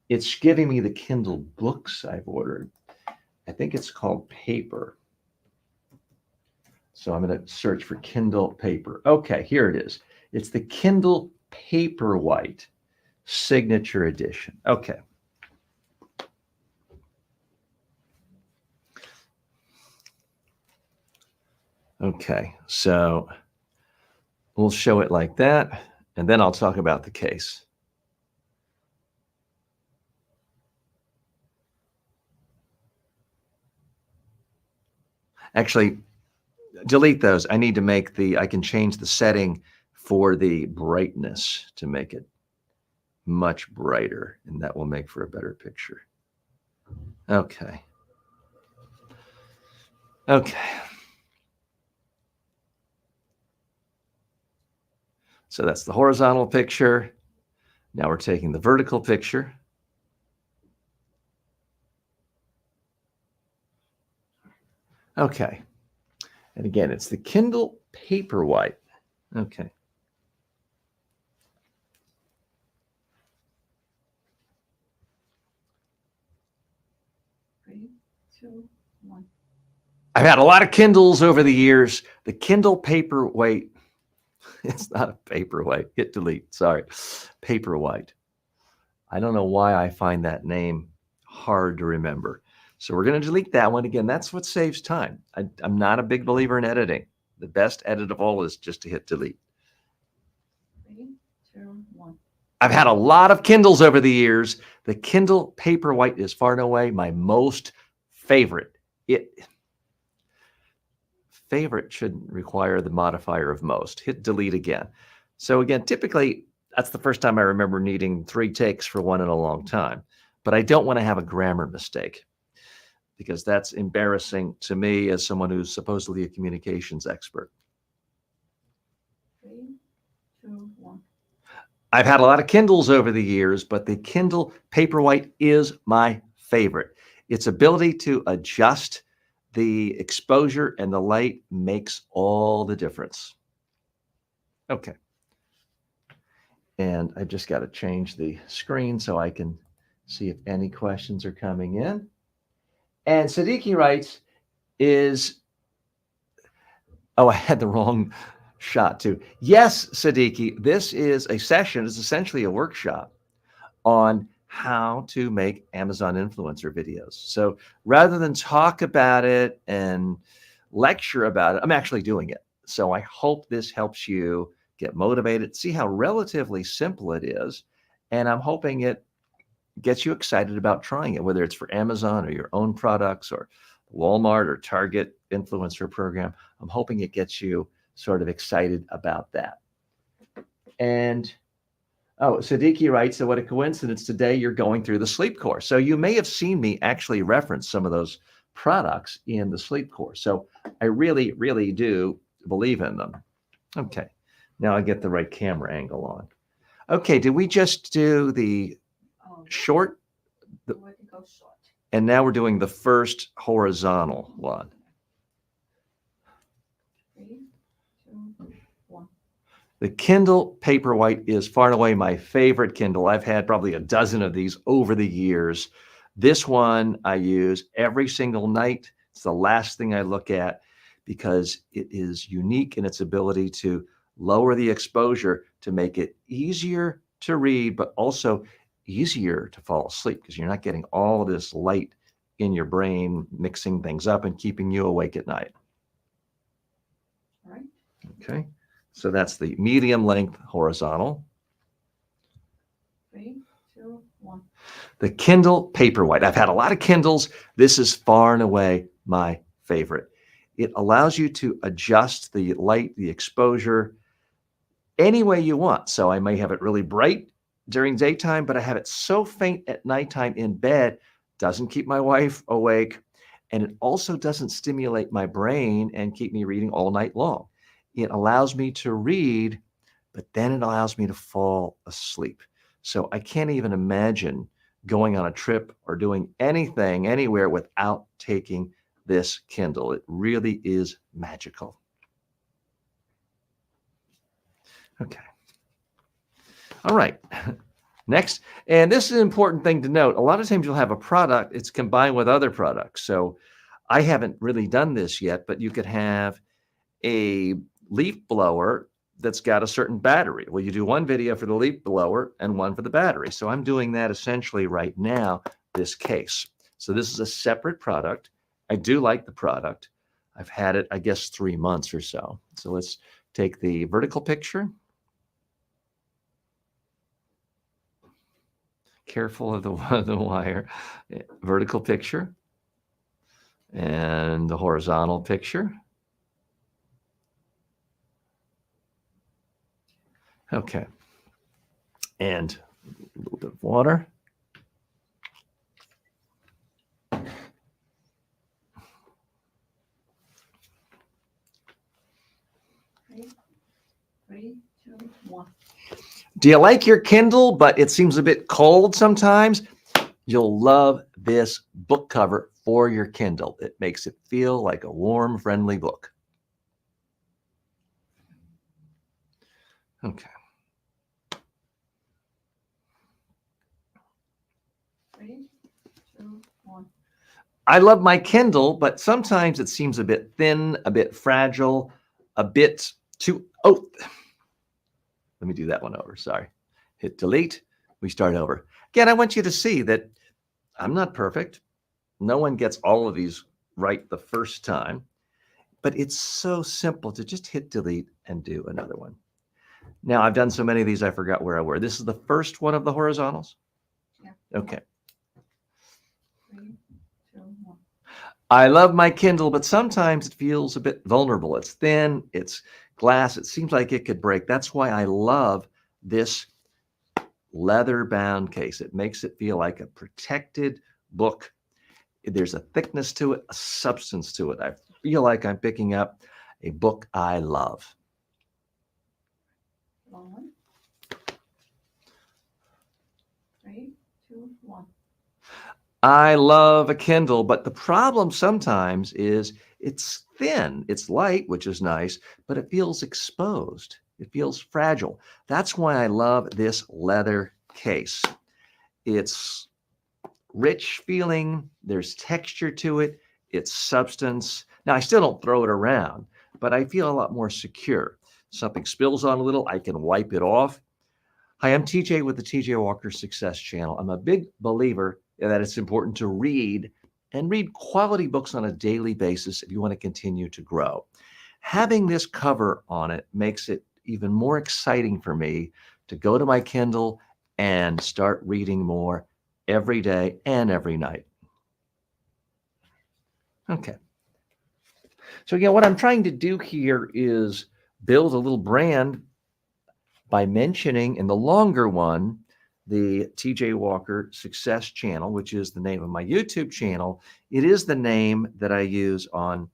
it's giving me the Kindle books I've ordered. I think it's called Paper. So I'm going to search for Kindle Paper. Okay, here it is. It's the Kindle Paperwhite Signature Edition. Okay. Okay, so we'll show it like that, and then I'll talk about the case. Actually, delete those. I need to make I can change the setting for the brightness to make it much brighter, and that will make for a better picture. Okay. Okay. So that's the horizontal picture. Now we're taking the vertical picture. Okay. And again, it's the Kindle Paperwhite. Okay. Three, two, one. I've had a lot of Kindles over the years. The Kindle Paperweight. It's not a paperweight. Hit delete. Sorry. Paperwhite. I don't know why I find that name hard to remember. So we're going to delete that one. Again, that's what saves time. I'm not a big believer in editing. The best edit of all is just to hit delete. 3, 2, 1. I've had a lot of Kindles over the years. The Kindle Paperwhite is far and away my most favorite. Favorite shouldn't require the modifier of most. Hit delete again. So again, typically, that's the first time I remember needing 3 takes for one in a long time. But I don't want to have a grammar mistake because that's embarrassing to me as someone who's supposedly a communications expert. 3, 2, 1. I've had a lot of Kindles over the years, but the Kindle Paperwhite is my favorite. Its ability to adjust the exposure and the light makes all the difference. Okay. And I've just got to change the screen so I can see if any questions are coming in. And Siddiqui writes, I had the wrong shot too. Yes, Siddiqui, this is a session. It's essentially a workshop on how to make Amazon influencer videos. So rather than talk about it and lecture about it, I'm actually doing it. So I hope this helps you get motivated, see how relatively simple it is. And I'm hoping it gets you excited about trying it, whether it's for Amazon or your own products or Walmart or Target influencer program. I'm hoping it gets you sort of excited about that. And Siddiqui writes, so what a coincidence today you're going through the sleep course. So you may have seen me actually reference some of those products in the sleep course. So I really, really do believe in them. Okay, now I get the right camera angle on. Okay, did we just do the short? And now we're doing the first horizontal one. 3, 2, 1. The Kindle Paperwhite is far and away my favorite Kindle. I've had probably a dozen of these over the years. This one I use every single night. It's the last thing I look at because it is unique in its ability to lower the exposure to make it easier to read, but also easier to fall asleep because you're not getting all of this light in your brain, mixing things up and keeping you awake at night. All right. Okay. So that's the medium length horizontal. 3, 2, 1. The Kindle Paperwhite. I've had a lot of Kindles. This is far and away my favorite. It allows you to adjust the light, the exposure, any way you want. So I may have it really bright during daytime, but I have it so faint at nighttime in bed, doesn't keep my wife awake. And it also doesn't stimulate my brain and keep me reading all night long. It allows me to read, but then it allows me to fall asleep. So I can't even imagine going on a trip or doing anything anywhere without taking this Kindle. It really is magical. Okay. All right. Next, and this is an important thing to note. A lot of times you'll have a product, it's combined with other products. So I haven't really done this yet, but you could have a leaf blower that's got a certain battery. Well, you do one video for the leaf blower and one for the battery. So I'm doing that essentially right now, this case. So this is a separate product. I do like the product. I've had it, I guess, 3 months or so. So let's take the vertical picture. Careful of the wire. Vertical picture and the horizontal picture. Okay. And a little bit of water. Three, 2, 1. Do you like your Kindle, but it seems a bit cold sometimes? You'll love this book cover for your Kindle. It makes it feel like a warm, friendly book. Okay. 3, 2, 1. I love my Kindle, but sometimes it seems a bit thin, a bit fragile, a bit too, oh, let me do that one over. Sorry. Hit delete. We start over. Again, I want you to see that I'm not perfect. No one gets all of these right the first time, but it's so simple to just hit delete and do another one. Now, I've done so many of these, I forgot where I were. This is the first one of the horizontals? Yeah. Okay. 3, 2, 1. I love my Kindle, but sometimes it feels a bit vulnerable. It's thin, it's glass, it seems like it could break. That's why I love this leather-bound case. It makes it feel like a protected book. There's a thickness to it, a substance to it. I feel like I'm picking up a book I love. 1. 3, 2, 1. I love a Kindle, but the problem sometimes is it's thin, it's light, which is nice, but it feels exposed. It feels fragile. That's why I love this leather case. It's rich feeling, there's texture to it, it's substance. Now, I still don't throw it around, but I feel a lot more secure. Something spills on a little, I can wipe it off. Hi, I'm TJ with the TJ Walker Success Channel. I'm a big believer that it's important to read and read quality books on a daily basis if you want to continue to grow. Having this cover on it makes it even more exciting for me to go to my Kindle and start reading more every day and every night. Okay. So again, what I'm trying to do here is build a little brand by mentioning in the longer one, the TJ Walker Success Channel, which is the name of my YouTube channel. It is the name that I use on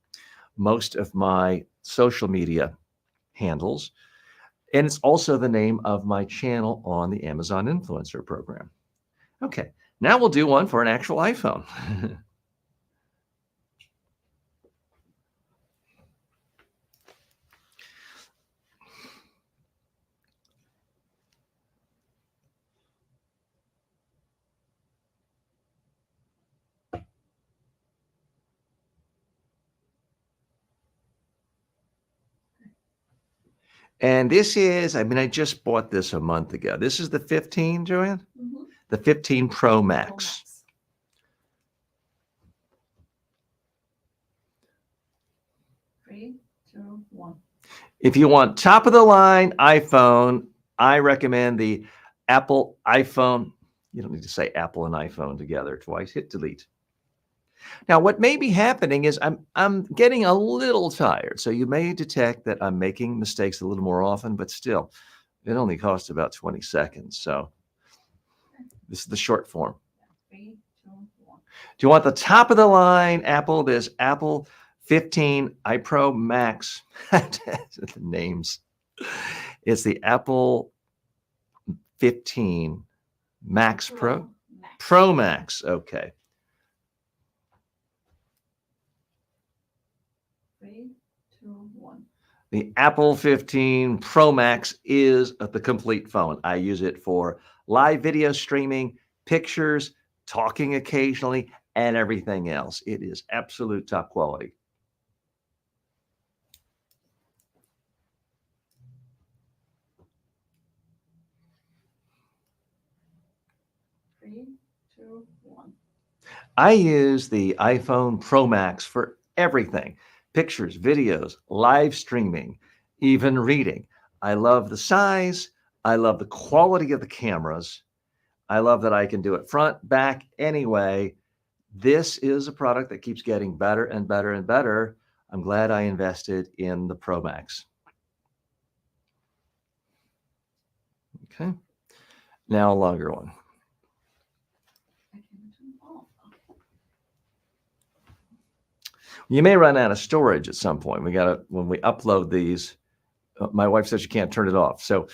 most of my social media handles. And it's also the name of my channel on the Amazon Influencer Program. Okay, now we'll do one for an actual iPhone. And this is, I just bought this a month ago. This is the 15, Joanne? Mm-hmm. The 15 Pro Max. 3, 2, 1. If you want top of the line iPhone, I recommend the Apple iPhone. You don't need to say Apple and iPhone together twice. Hit delete. Now, what may be happening is I'm getting a little tired. So you may detect that I'm making mistakes a little more often, but still, it only costs about 20 seconds. So this is the short form. 3, 2, 1. Do you want the top of the line Apple? There's Apple 15 iPro Max. The names. It's the Apple 15 Max Pro. Pro Max. Okay. 3, 2, 1. The Apple 15 Pro Max is the complete phone. I use it for live video streaming, pictures, talking occasionally, and everything else. It is absolute top quality. Three, 2, 1. I use the iPhone Pro Max for everything. Pictures, videos, live streaming, even reading. I love the size. I love the quality of the cameras. I love that I can do it front, back, anyway. This is a product that keeps getting better and better and better. I'm glad I invested in the Pro Max. Okay. Now a longer one. You may run out of storage at some point. When we upload these, my wife says you can't turn it off. So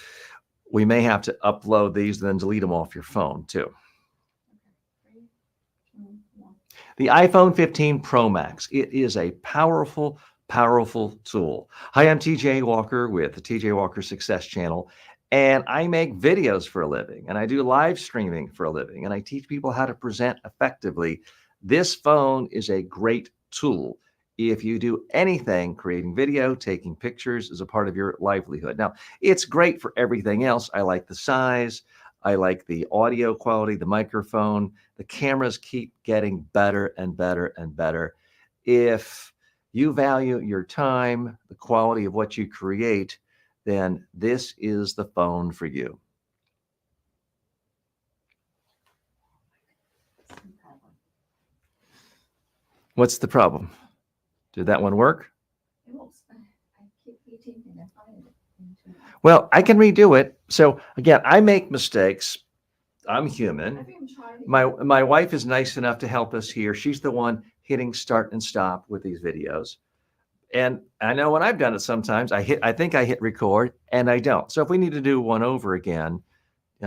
we may have to upload these and then delete them off your phone too. 3, 2, 1. The iPhone 15 Pro Max. It is a powerful, powerful tool. Hi, I'm TJ Walker with the TJ Walker Success Channel, and I make videos for a living, and I do live streaming for a living, and I teach people how to present effectively This phone is a great tool. If you do anything, creating video, taking pictures is a part of your livelihood. Now, it's great for everything else. I like the size. I like the audio quality, the microphone. The cameras keep getting better and better and better. If you value your time, the quality of what you create, then this is the phone for you. What's the problem? Did that one work? Well, I can redo it. So again, I make mistakes. I'm human. My wife is nice enough to help us here. She's the one hitting start and stop with these videos. And I know when I've done it sometimes, I think I hit record and I don't. So if we need to do one over again,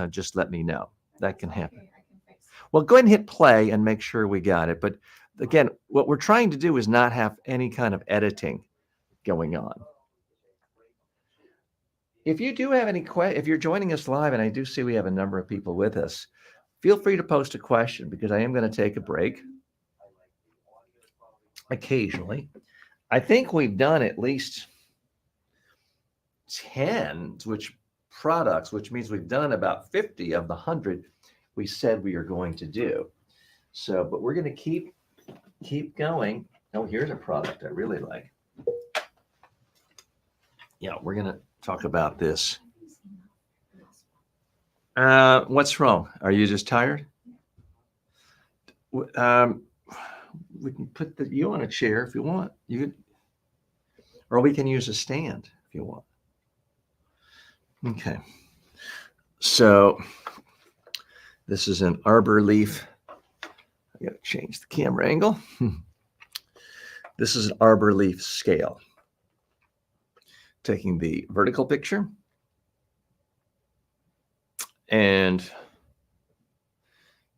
just let me know. That can happen. Well, go ahead and hit play and make sure we got it. But again, what we're trying to do is not have any kind of editing going on. If you do have any questions, if you're joining us live, and I do see we have a number of people with us, feel free to post a question because I am going to take a break occasionally. I think we've done at least 10 products, which means we've done about 50 of the 100 we said we are going to do. So, but we're going to keep going. Oh, here's a product I really like. Yeah, we're going to talk about this. What's wrong? Are you just tired? We can put you on a chair if you want. Or we can use a stand if you want. Okay. So this is an arbor leaf. I got to change the camera angle. This is an arbor leaf scale. Taking the vertical picture and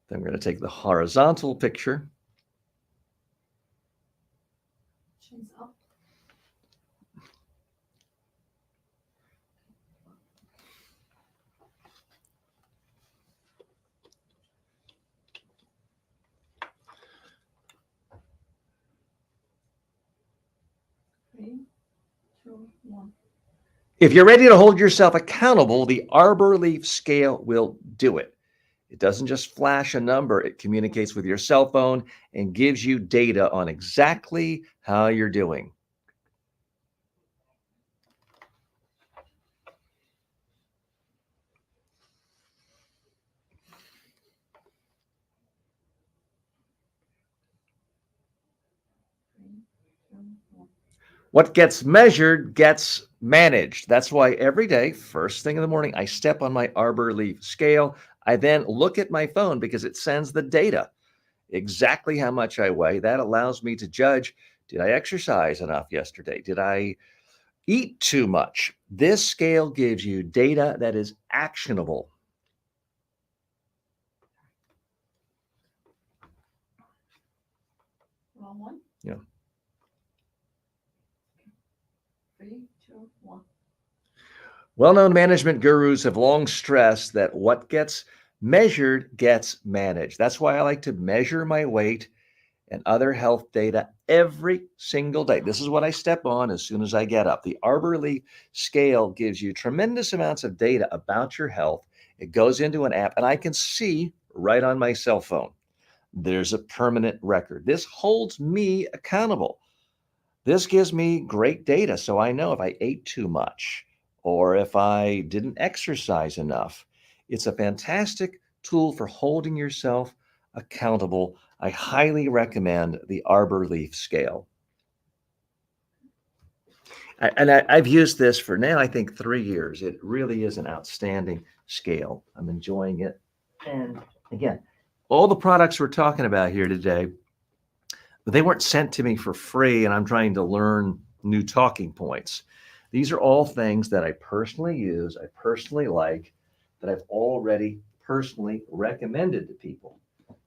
then I'm going to take the horizontal picture. If you're ready to hold yourself accountable, the arbor leaf scale will do it. It doesn't just flash a number. It communicates with your cell phone and gives you data on exactly how you're doing. What gets measured gets managed. That's why every day, first thing in the morning, I step on my arbor leaf scale. I then look at my phone because it sends the data, exactly how much I weigh. That allows me to judge, did I exercise enough yesterday? Did I eat too much? This scale gives you data that is actionable. Wrong one? Yeah. 3, 2, 1. Well-known management gurus have long stressed that what gets measured gets managed. That's why I like to measure my weight and other health data every single day. This is what I step on as soon as I get up. The arbor leaf scale gives you tremendous amounts of data about your health. It goes into an app and I can see right on my cell phone. There's a permanent record. This holds me accountable. This gives me great data, so I know if I ate too much or if I didn't exercise enough. It's a fantastic tool for holding yourself accountable. I highly recommend the arbor leaf scale. And I've used this for now, I think 3 years. It really is an outstanding scale. I'm enjoying it. And again, all the products we're talking about here today, they weren't sent to me for free and I'm trying to learn new talking points. These are all things that I personally use, I personally like, that I've already personally recommended to people.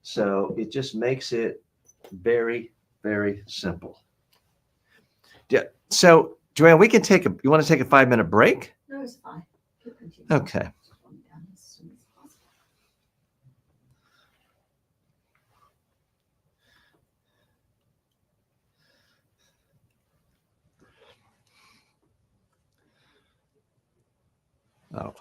So it just makes it very, very simple. Yeah. So Joanne, we can you want to take a 5-minute break? No, it's fine. Okay. Oh.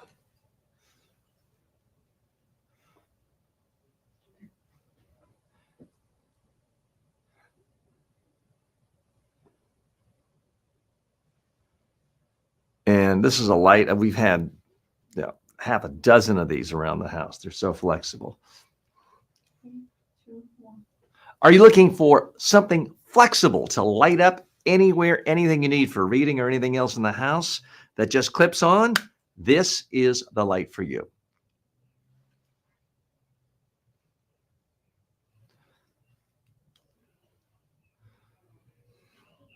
And this is a light. We've had half a dozen of these around the house. They're so flexible. 3, 2, 1. Are you looking for something flexible to light up anywhere, anything you need for reading or anything else in the house that just clips on? This is the light for you.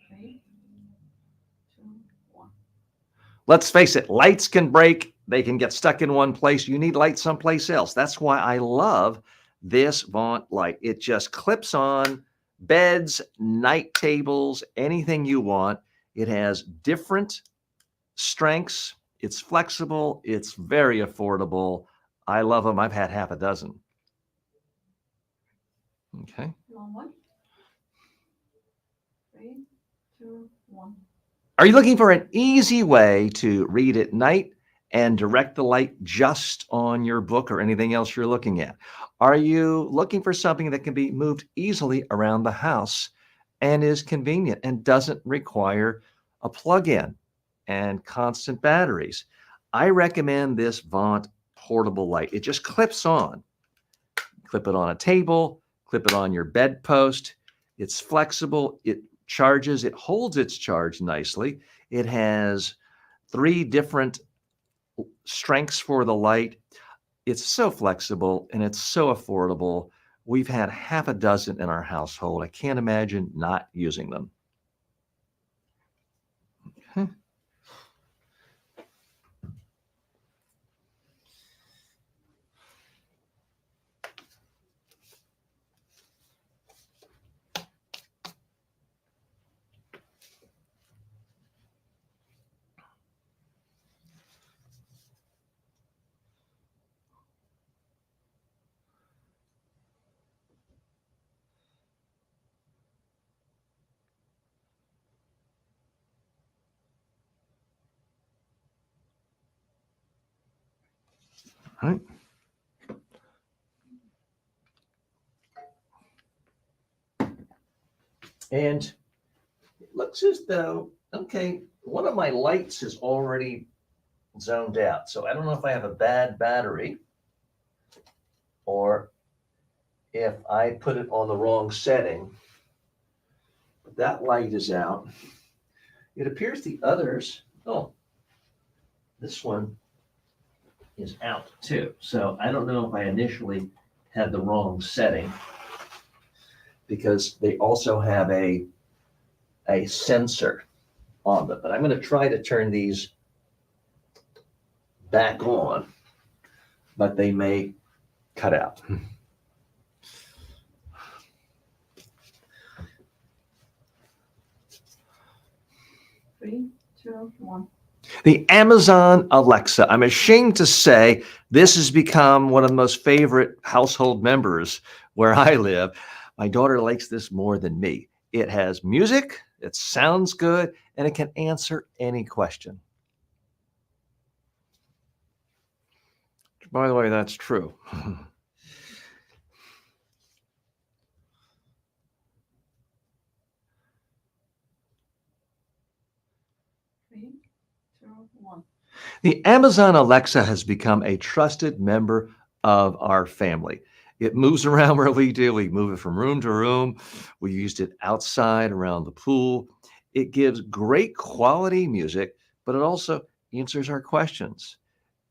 3, 2, 1. Let's face it, lights can break. They can get stuck in one place. You need light someplace else. That's why I love this Vaunt light. It just clips on beds, night tables, anything you want. It has different strengths. It's flexible. It's very affordable. I love them. I've had half a dozen. Okay. Long one. 3, 2, 1. Are you looking for an easy way to read at night and direct the light just on your book or anything else you're looking at? Are you looking for something that can be moved easily around the house and is convenient and doesn't require a plug-in and constant batteries? I recommend this Vaunt portable light. It just clips on. Clip it on a table, clip it on your bedpost. It's flexible. It charges. It holds its charge nicely. It has 3 different strengths for the light. It's so flexible and it's so affordable. We've had half a dozen in our household. I can't imagine not using them. Okay. All right. And it looks as though, okay, one of my lights is already zoned out. So I don't know if I have a bad battery or if I put it on the wrong setting. But that light is out. It appears the others, this one is out too. So I don't know if I initially had the wrong setting because they also have a sensor on them. But I'm going to try to turn these back on, but they may cut out. 3, 2, 1. The Amazon Alexa. I'm ashamed to say this has become one of the most favorite household members where I live. My daughter likes this more than me. It has music, it sounds good, and it can answer any question. By the way, that's true. 3, 2, 1. The Amazon Alexa has become a trusted member of our family. It moves around where we do. We move it from room to room. We used it outside around the pool. It gives great quality music, but it also answers our questions.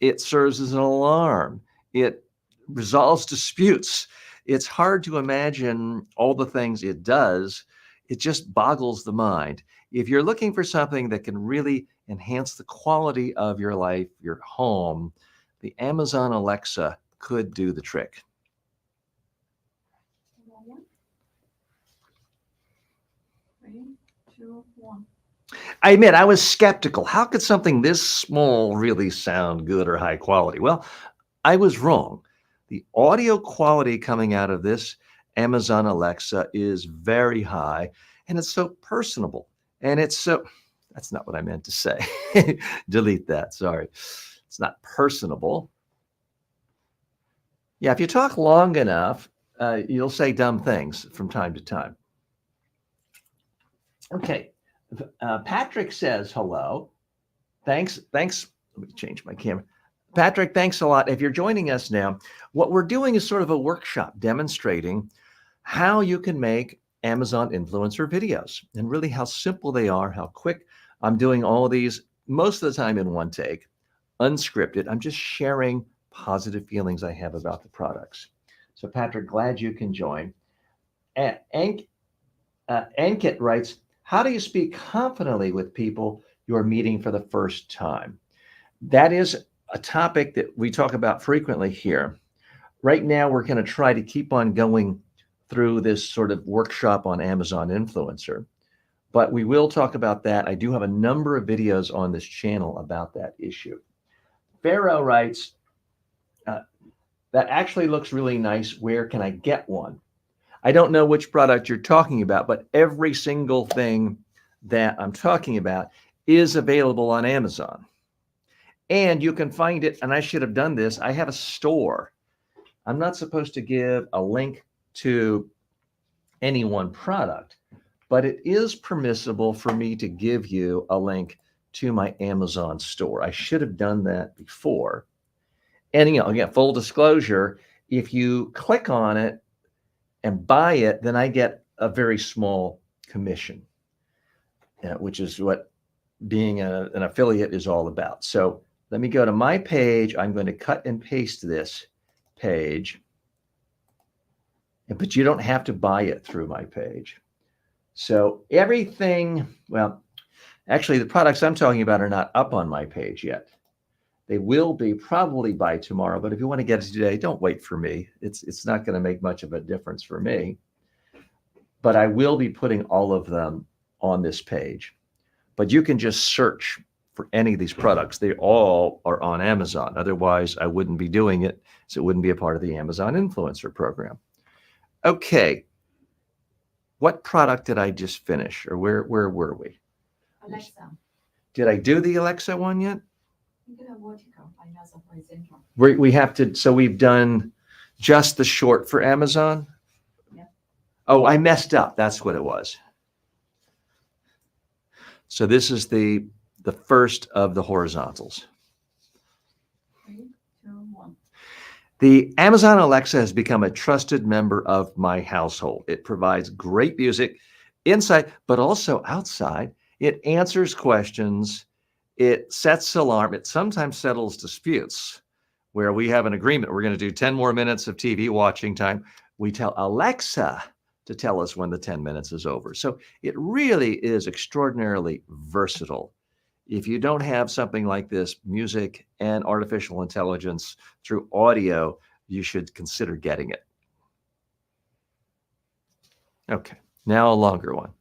It serves as an alarm. It resolves disputes. It's hard to imagine all the things it does. It just boggles the mind. If you're looking for something that can really enhance the quality of your life, your home, the Amazon Alexa could do the trick. 3, 2, 1. I admit I was skeptical. How could something this small really sound good or high quality? Well, I was wrong. The audio quality coming out of this Amazon Alexa is very high, and it's so personable. And it's so, that's not what I meant to say. Delete that, sorry. It's not personable. Yeah, if you talk long enough, you'll say dumb things from time to time. Okay. Patrick says hello. Thanks. Let me change my camera. Patrick, thanks a lot. If you're joining us now, what we're doing is sort of a workshop demonstrating how you can make Amazon influencer videos and really how simple they are, how quick. I'm doing all of these most of the time in one take, unscripted. I'm just sharing positive feelings I have about the products. So Patrick, glad you can join. Ankit writes, how do you speak confidently with people you're meeting for the first time? That is a topic that we talk about frequently here. Right now, we're going to try to keep on going through this sort of workshop on Amazon Influencer, but we will talk about that. I do have a number of videos on this channel about that issue. Pharaoh writes, that actually looks really nice. Where can I get one? I don't know which product you're talking about, but every single thing that I'm talking about is available on Amazon. And you can find it, and I should have done this. I have a store. I'm not supposed to give a link to any one product, but it is permissible for me to give you a link to my Amazon store. I should have done that before. And again, full disclosure, if you click on it and buy it, then I get a very small commission, which is what being an affiliate is all about. So let me go to my page. I'm going to cut and paste this page, but you don't have to buy it through my page. So everything, well, actually the products I'm talking about are not up on my page yet. They will be probably by tomorrow, but if you want to get it today, don't wait for me. It's not going to make much of a difference for me, but I will be putting all of them on this page. But you can just search for any of these products. They all are on Amazon. Otherwise, I wouldn't be doing it, so it wouldn't be a part of the Amazon Influencer program. Okay. What product did I just finish, or where were we? Alexa. Did I do the Alexa one yet? Vertical, horizontal. We have to, so we've done just the short for Amazon? Yeah. Oh, I messed up. That's what it was. So this is the first of the horizontals. 3, 2, 1. The Amazon Alexa has become a trusted member of my household. It provides great music inside, but also outside. It answers questions. It sets alarm. It sometimes settles disputes where we have an agreement. We're going to do 10 more minutes of TV watching time. We tell Alexa to tell us when the 10 minutes is over. So it really is extraordinarily versatile. If you don't have something like this, music and artificial intelligence through audio, you should consider getting it. Okay, now a longer one.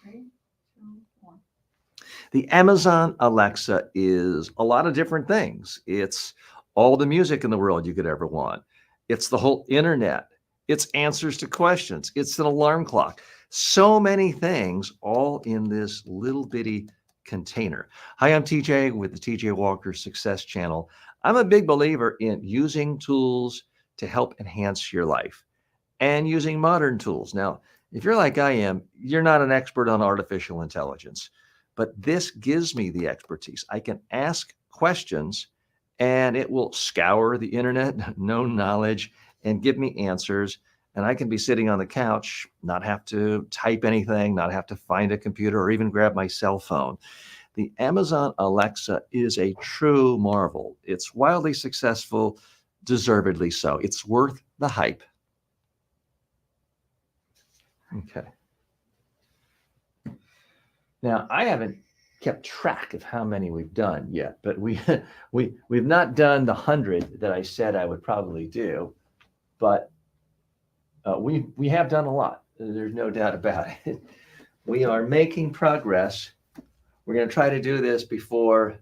3, 2, 1. The Amazon Alexa is a lot of different things. It's all the music in the world you could ever want. It's the whole internet. It's answers to questions. It's an alarm clock. So many things all in this little bitty container. Hi, I'm TJ with the TJ Walker Success Channel. I'm a big believer in using tools to help enhance your life and using modern tools. Now, if you're like I am, you're not an expert on artificial intelligence, but this gives me the expertise. I can ask questions and it will scour the internet, know knowledge, and give me answers. And I can be sitting on the couch, not have to type anything, not have to find a computer or even grab my cell phone. The Amazon Alexa is a true marvel. It's wildly successful, deservedly so. It's worth the hype. Okay. Now, I haven't kept track of how many we've done yet, but we've not done the 100 that I said I would probably do, but we have done a lot. There's no doubt about it. We are making progress. We're going to try to do this before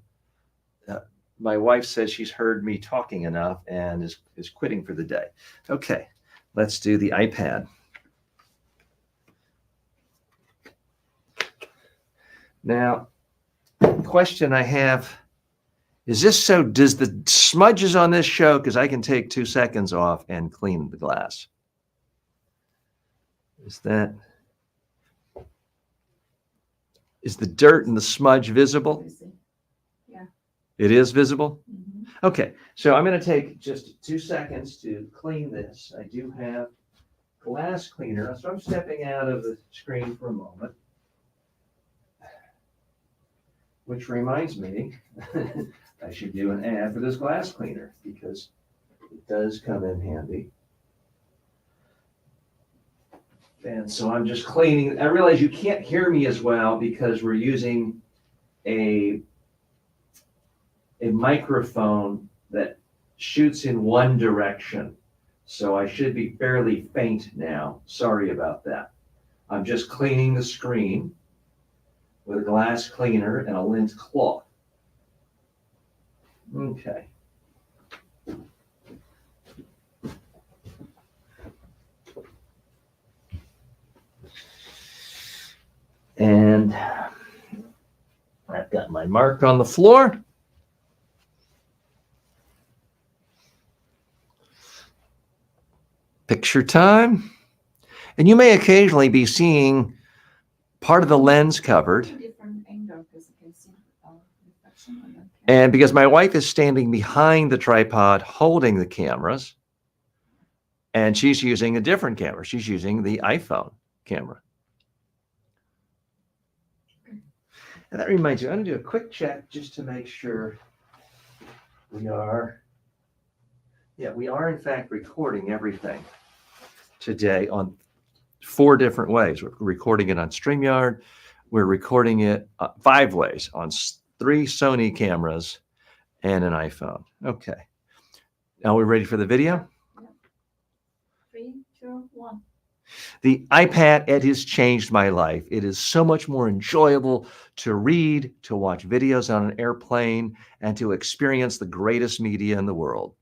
my wife says she's heard me talking enough and is quitting for the day. Okay, let's do the iPad. Now, question I have is this so does the smudges on this show, because I can take 2 seconds off and clean the glass. Is the dirt and the smudge visible? Yeah. It is visible? Mhm. Okay, so I'm going to take just 2 seconds to clean this. I do have glass cleaner, so I'm stepping out of the screen for a moment. Which reminds me, I should do an ad for this glass cleaner because it does come in handy. And so I'm just cleaning. I realize you can't hear me as well because we're using a microphone that shoots in one direction. So I should be fairly faint now. Sorry about that. I'm just cleaning the screen with a glass cleaner and a lint cloth. Okay. And I've got my mark on the floor. Picture time. And you may occasionally be seeing part of the lens covered. Different angle because you can see reflection on the camera. And because my wife is standing behind the tripod holding the cameras, and she's using a different camera. She's using the iPhone camera. And that reminds me, I'm going to do a quick check just to make sure we are in fact recording everything today on 4 different ways. We're recording it on StreamYard. We're recording it 5 ways on 3 Sony cameras and an iPhone. Okay. Now we're ready for the video? 3, 2, 1. The iPad, it has changed my life. It is so much more enjoyable to read, to watch videos on an airplane, and to experience the greatest media in the world.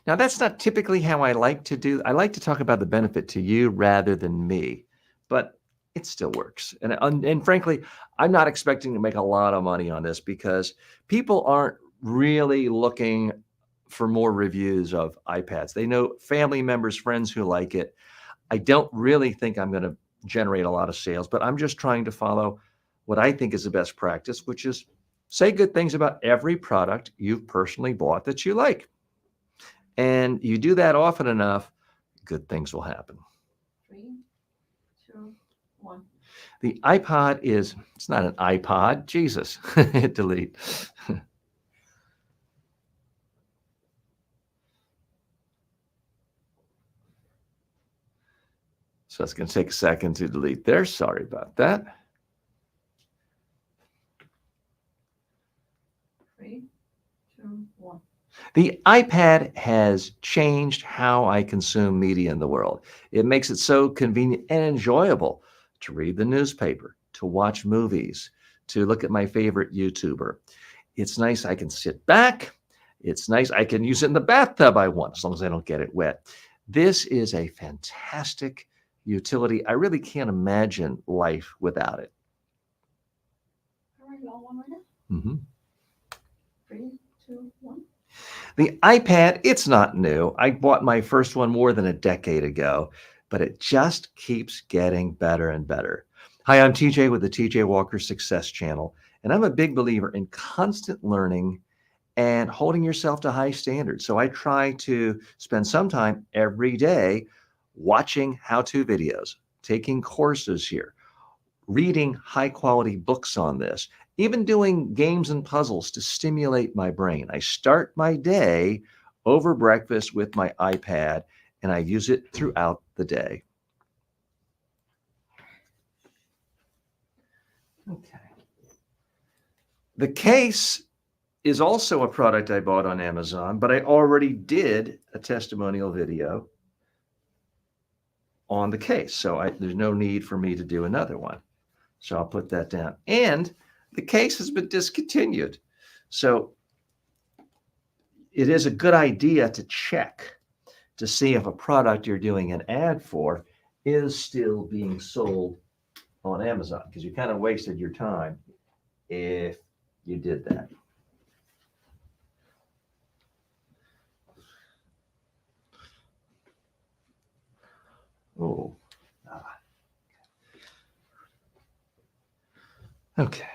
Now, that's not typically how I like to do. I like to talk about the benefit to you rather than me, but it still works. And frankly, I'm not expecting to make a lot of money on this because people aren't really looking for more reviews of iPads. They know family members, friends who like it. I don't really think I'm going to generate a lot of sales, but I'm just trying to follow what I think is the best practice, which is say good things about every product you've personally bought that you like. And you do that often enough, good things will happen. 3, 2, 1. The iPod it's not an iPod. Jesus, hit delete. So it's going to take a second to delete there. Sorry about that. 3, 2, 1. The iPad has changed how I consume media in the world. It makes it so convenient and enjoyable to read the newspaper, to watch movies, to look at my favorite YouTuber. It's nice I can sit back. It's nice I can use it in the bathtub I want, as long as I don't get it wet. This is a fantastic utility. I really can't imagine life without it. Very long one right Mm-hmm. now. 3, 2, 1. The iPad, it's not new. I bought my first one more than a decade ago, but it just keeps getting better and better. Hi, I'm TJ with the TJ Walker Success Channel, and I'm a big believer in constant learning and holding yourself to high standards. So I try to spend some time every day watching how-to videos, taking courses here, reading high-quality books on this, even doing games and puzzles to stimulate my brain. I start my day over breakfast with my iPad, and I use it throughout the day. Okay. The case is also a product I bought on Amazon, but I already did a testimonial video on the case. So there's no need for me to do another one. So I'll put that down. And the case has been discontinued. So it is a good idea to check to see if a product you're doing an ad for is still being sold on Amazon, because you kind of wasted your time if you did that. Oh, okay.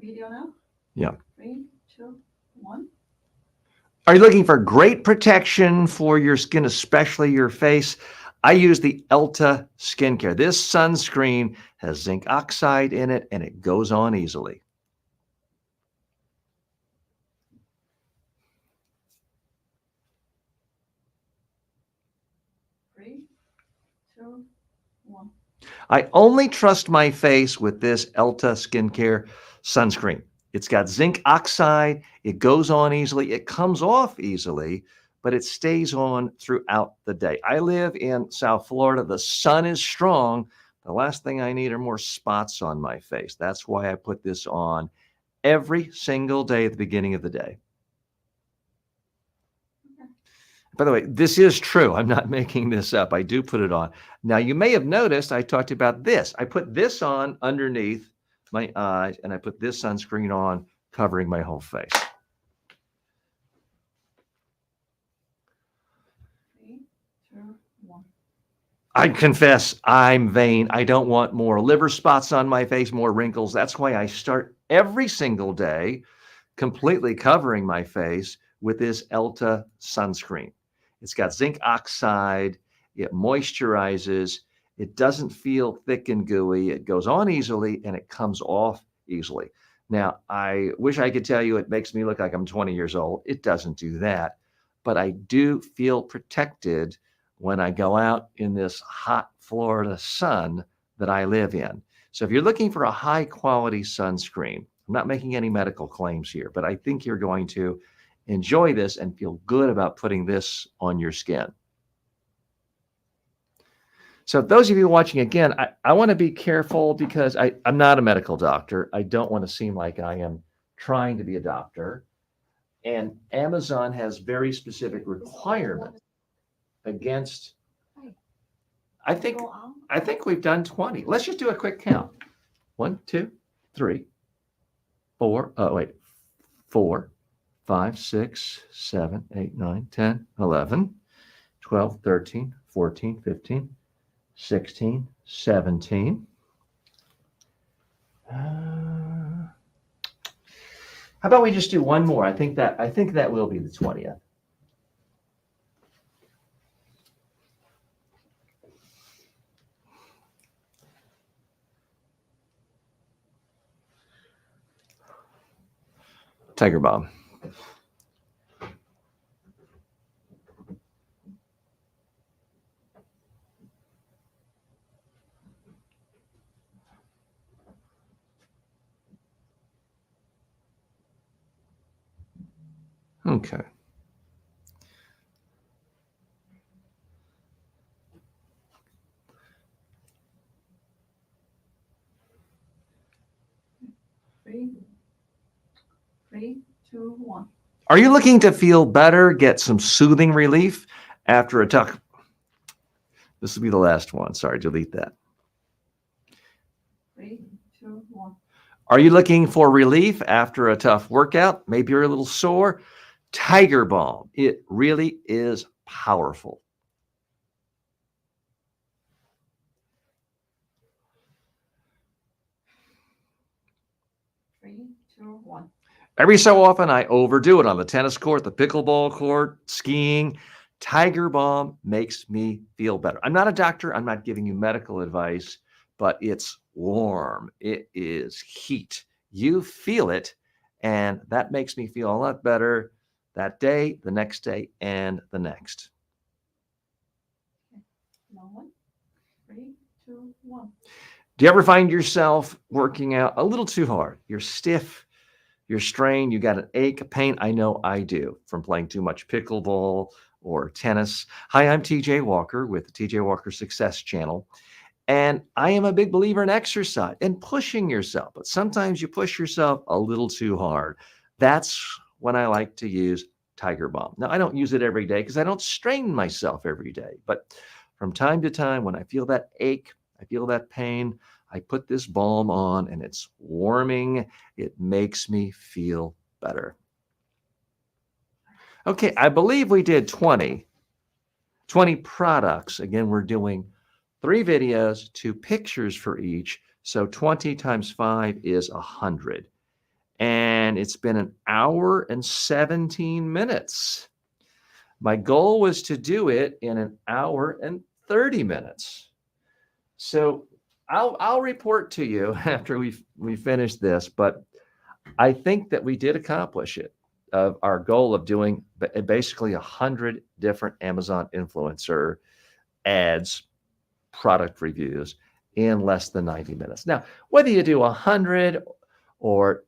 Video now? Yeah. 3, 2, 1. Are you looking for great protection for your skin, especially your face? I use the Elta skincare. This sunscreen has zinc oxide in it, and it goes on easily. Three, two, one. I only trust my face with this Elta skincare sunscreen. It's got zinc oxide. It goes on easily. It comes off easily, but it stays on throughout the day. I live in South Florida. The sun is strong. The last thing I need are more spots on my face. That's why I put this on every single day at the beginning of the day. By the way, this is true. I'm not making this up. I do put it on. Now, you may have noticed I talked about this. I put this on underneath my eyes, and I put this sunscreen on covering my whole face. 3, 2, 1. I confess I'm vain. I don't want more liver spots on my face, more wrinkles. That's why I start every single day completely covering my face with this Elta sunscreen. It's got zinc oxide. It moisturizes. It doesn't feel thick and gooey. It goes on easily, and it comes off easily. Now, I wish I could tell you it makes me look like I'm 20 years old. It doesn't do that. But I do feel protected when I go out in this hot Florida sun that I live in. So if you're looking for a high quality sunscreen, I'm not making any medical claims here, but I think you're going to enjoy this and feel good about putting this on your skin. So those of you watching again, I want to be careful because I'm not a medical doctor. I don't want to seem like I am trying to be a doctor. And Amazon has very specific requirements against, I think we've done 20. Let's just do a quick count. 1, 2, 3, 4, 4, 5, 6, 7, 8, 9, 10, 11, 12, 13, 14, 15, 16, 17. How about we just do one more? I think that will be the 20th. Tiger Bomb. Okay. Three, 2, 1. Are you looking to feel better, get some soothing relief after a tough? This will be the last one. Sorry, delete that. 3, 2, 1. Are you looking for relief after a tough workout? Maybe you're a little sore. Tiger Balm. It really is powerful. Three, 2, 1. Every so often, I overdo it on the tennis court, the pickleball court, skiing. Tiger Balm makes me feel better. I'm not a doctor. I'm not giving you medical advice, but it's warm. It is heat. You feel it, and that makes me feel a lot better that day, the next day, and the next. Long one. 3, 2, 1. Do you ever find yourself working out a little too hard? You're stiff, you're strained, you got an ache, a pain. I know I do from playing too much pickleball or tennis. Hi, I'm TJ Walker with the TJ Walker Success Channel. And I am a big believer in exercise and pushing yourself, but sometimes you push yourself a little too hard. That's when I like to use Tiger Balm. Now, I don't use it every day because I don't strain myself every day, but from time to time, when I feel that ache, I feel that pain, I put this balm on and it's warming. It makes me feel better. Okay, I believe we did 20 products. Again, we're doing 3 videos, 2 pictures for each. So 20 times 5 is 100. And it's been an hour and 17 minutes. My goal was to do it in an hour and 30 minutes. So I'll report to you after we finish this, but I think that we did accomplish it. Of our goal of doing basically 100 different Amazon influencer ads, product reviews in less than 90 minutes. Now, whether you do 100 or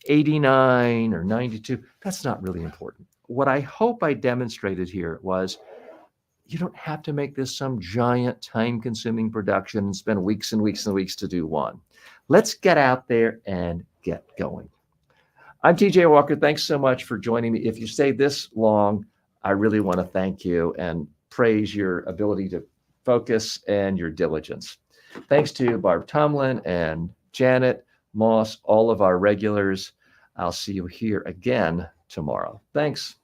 89 or 92, that's not really important. What I hope I demonstrated here was you don't have to make this some giant time-consuming production and spend weeks and weeks and weeks to do one. Let's get out there and get going. I'm TJ Walker. Thanks so much for joining me. If you stayed this long, I really want to thank you and praise your ability to focus and your diligence. Thanks to Barb Tomlin and Janet Moss, all of our regulars. I'll see you here again tomorrow. Thanks.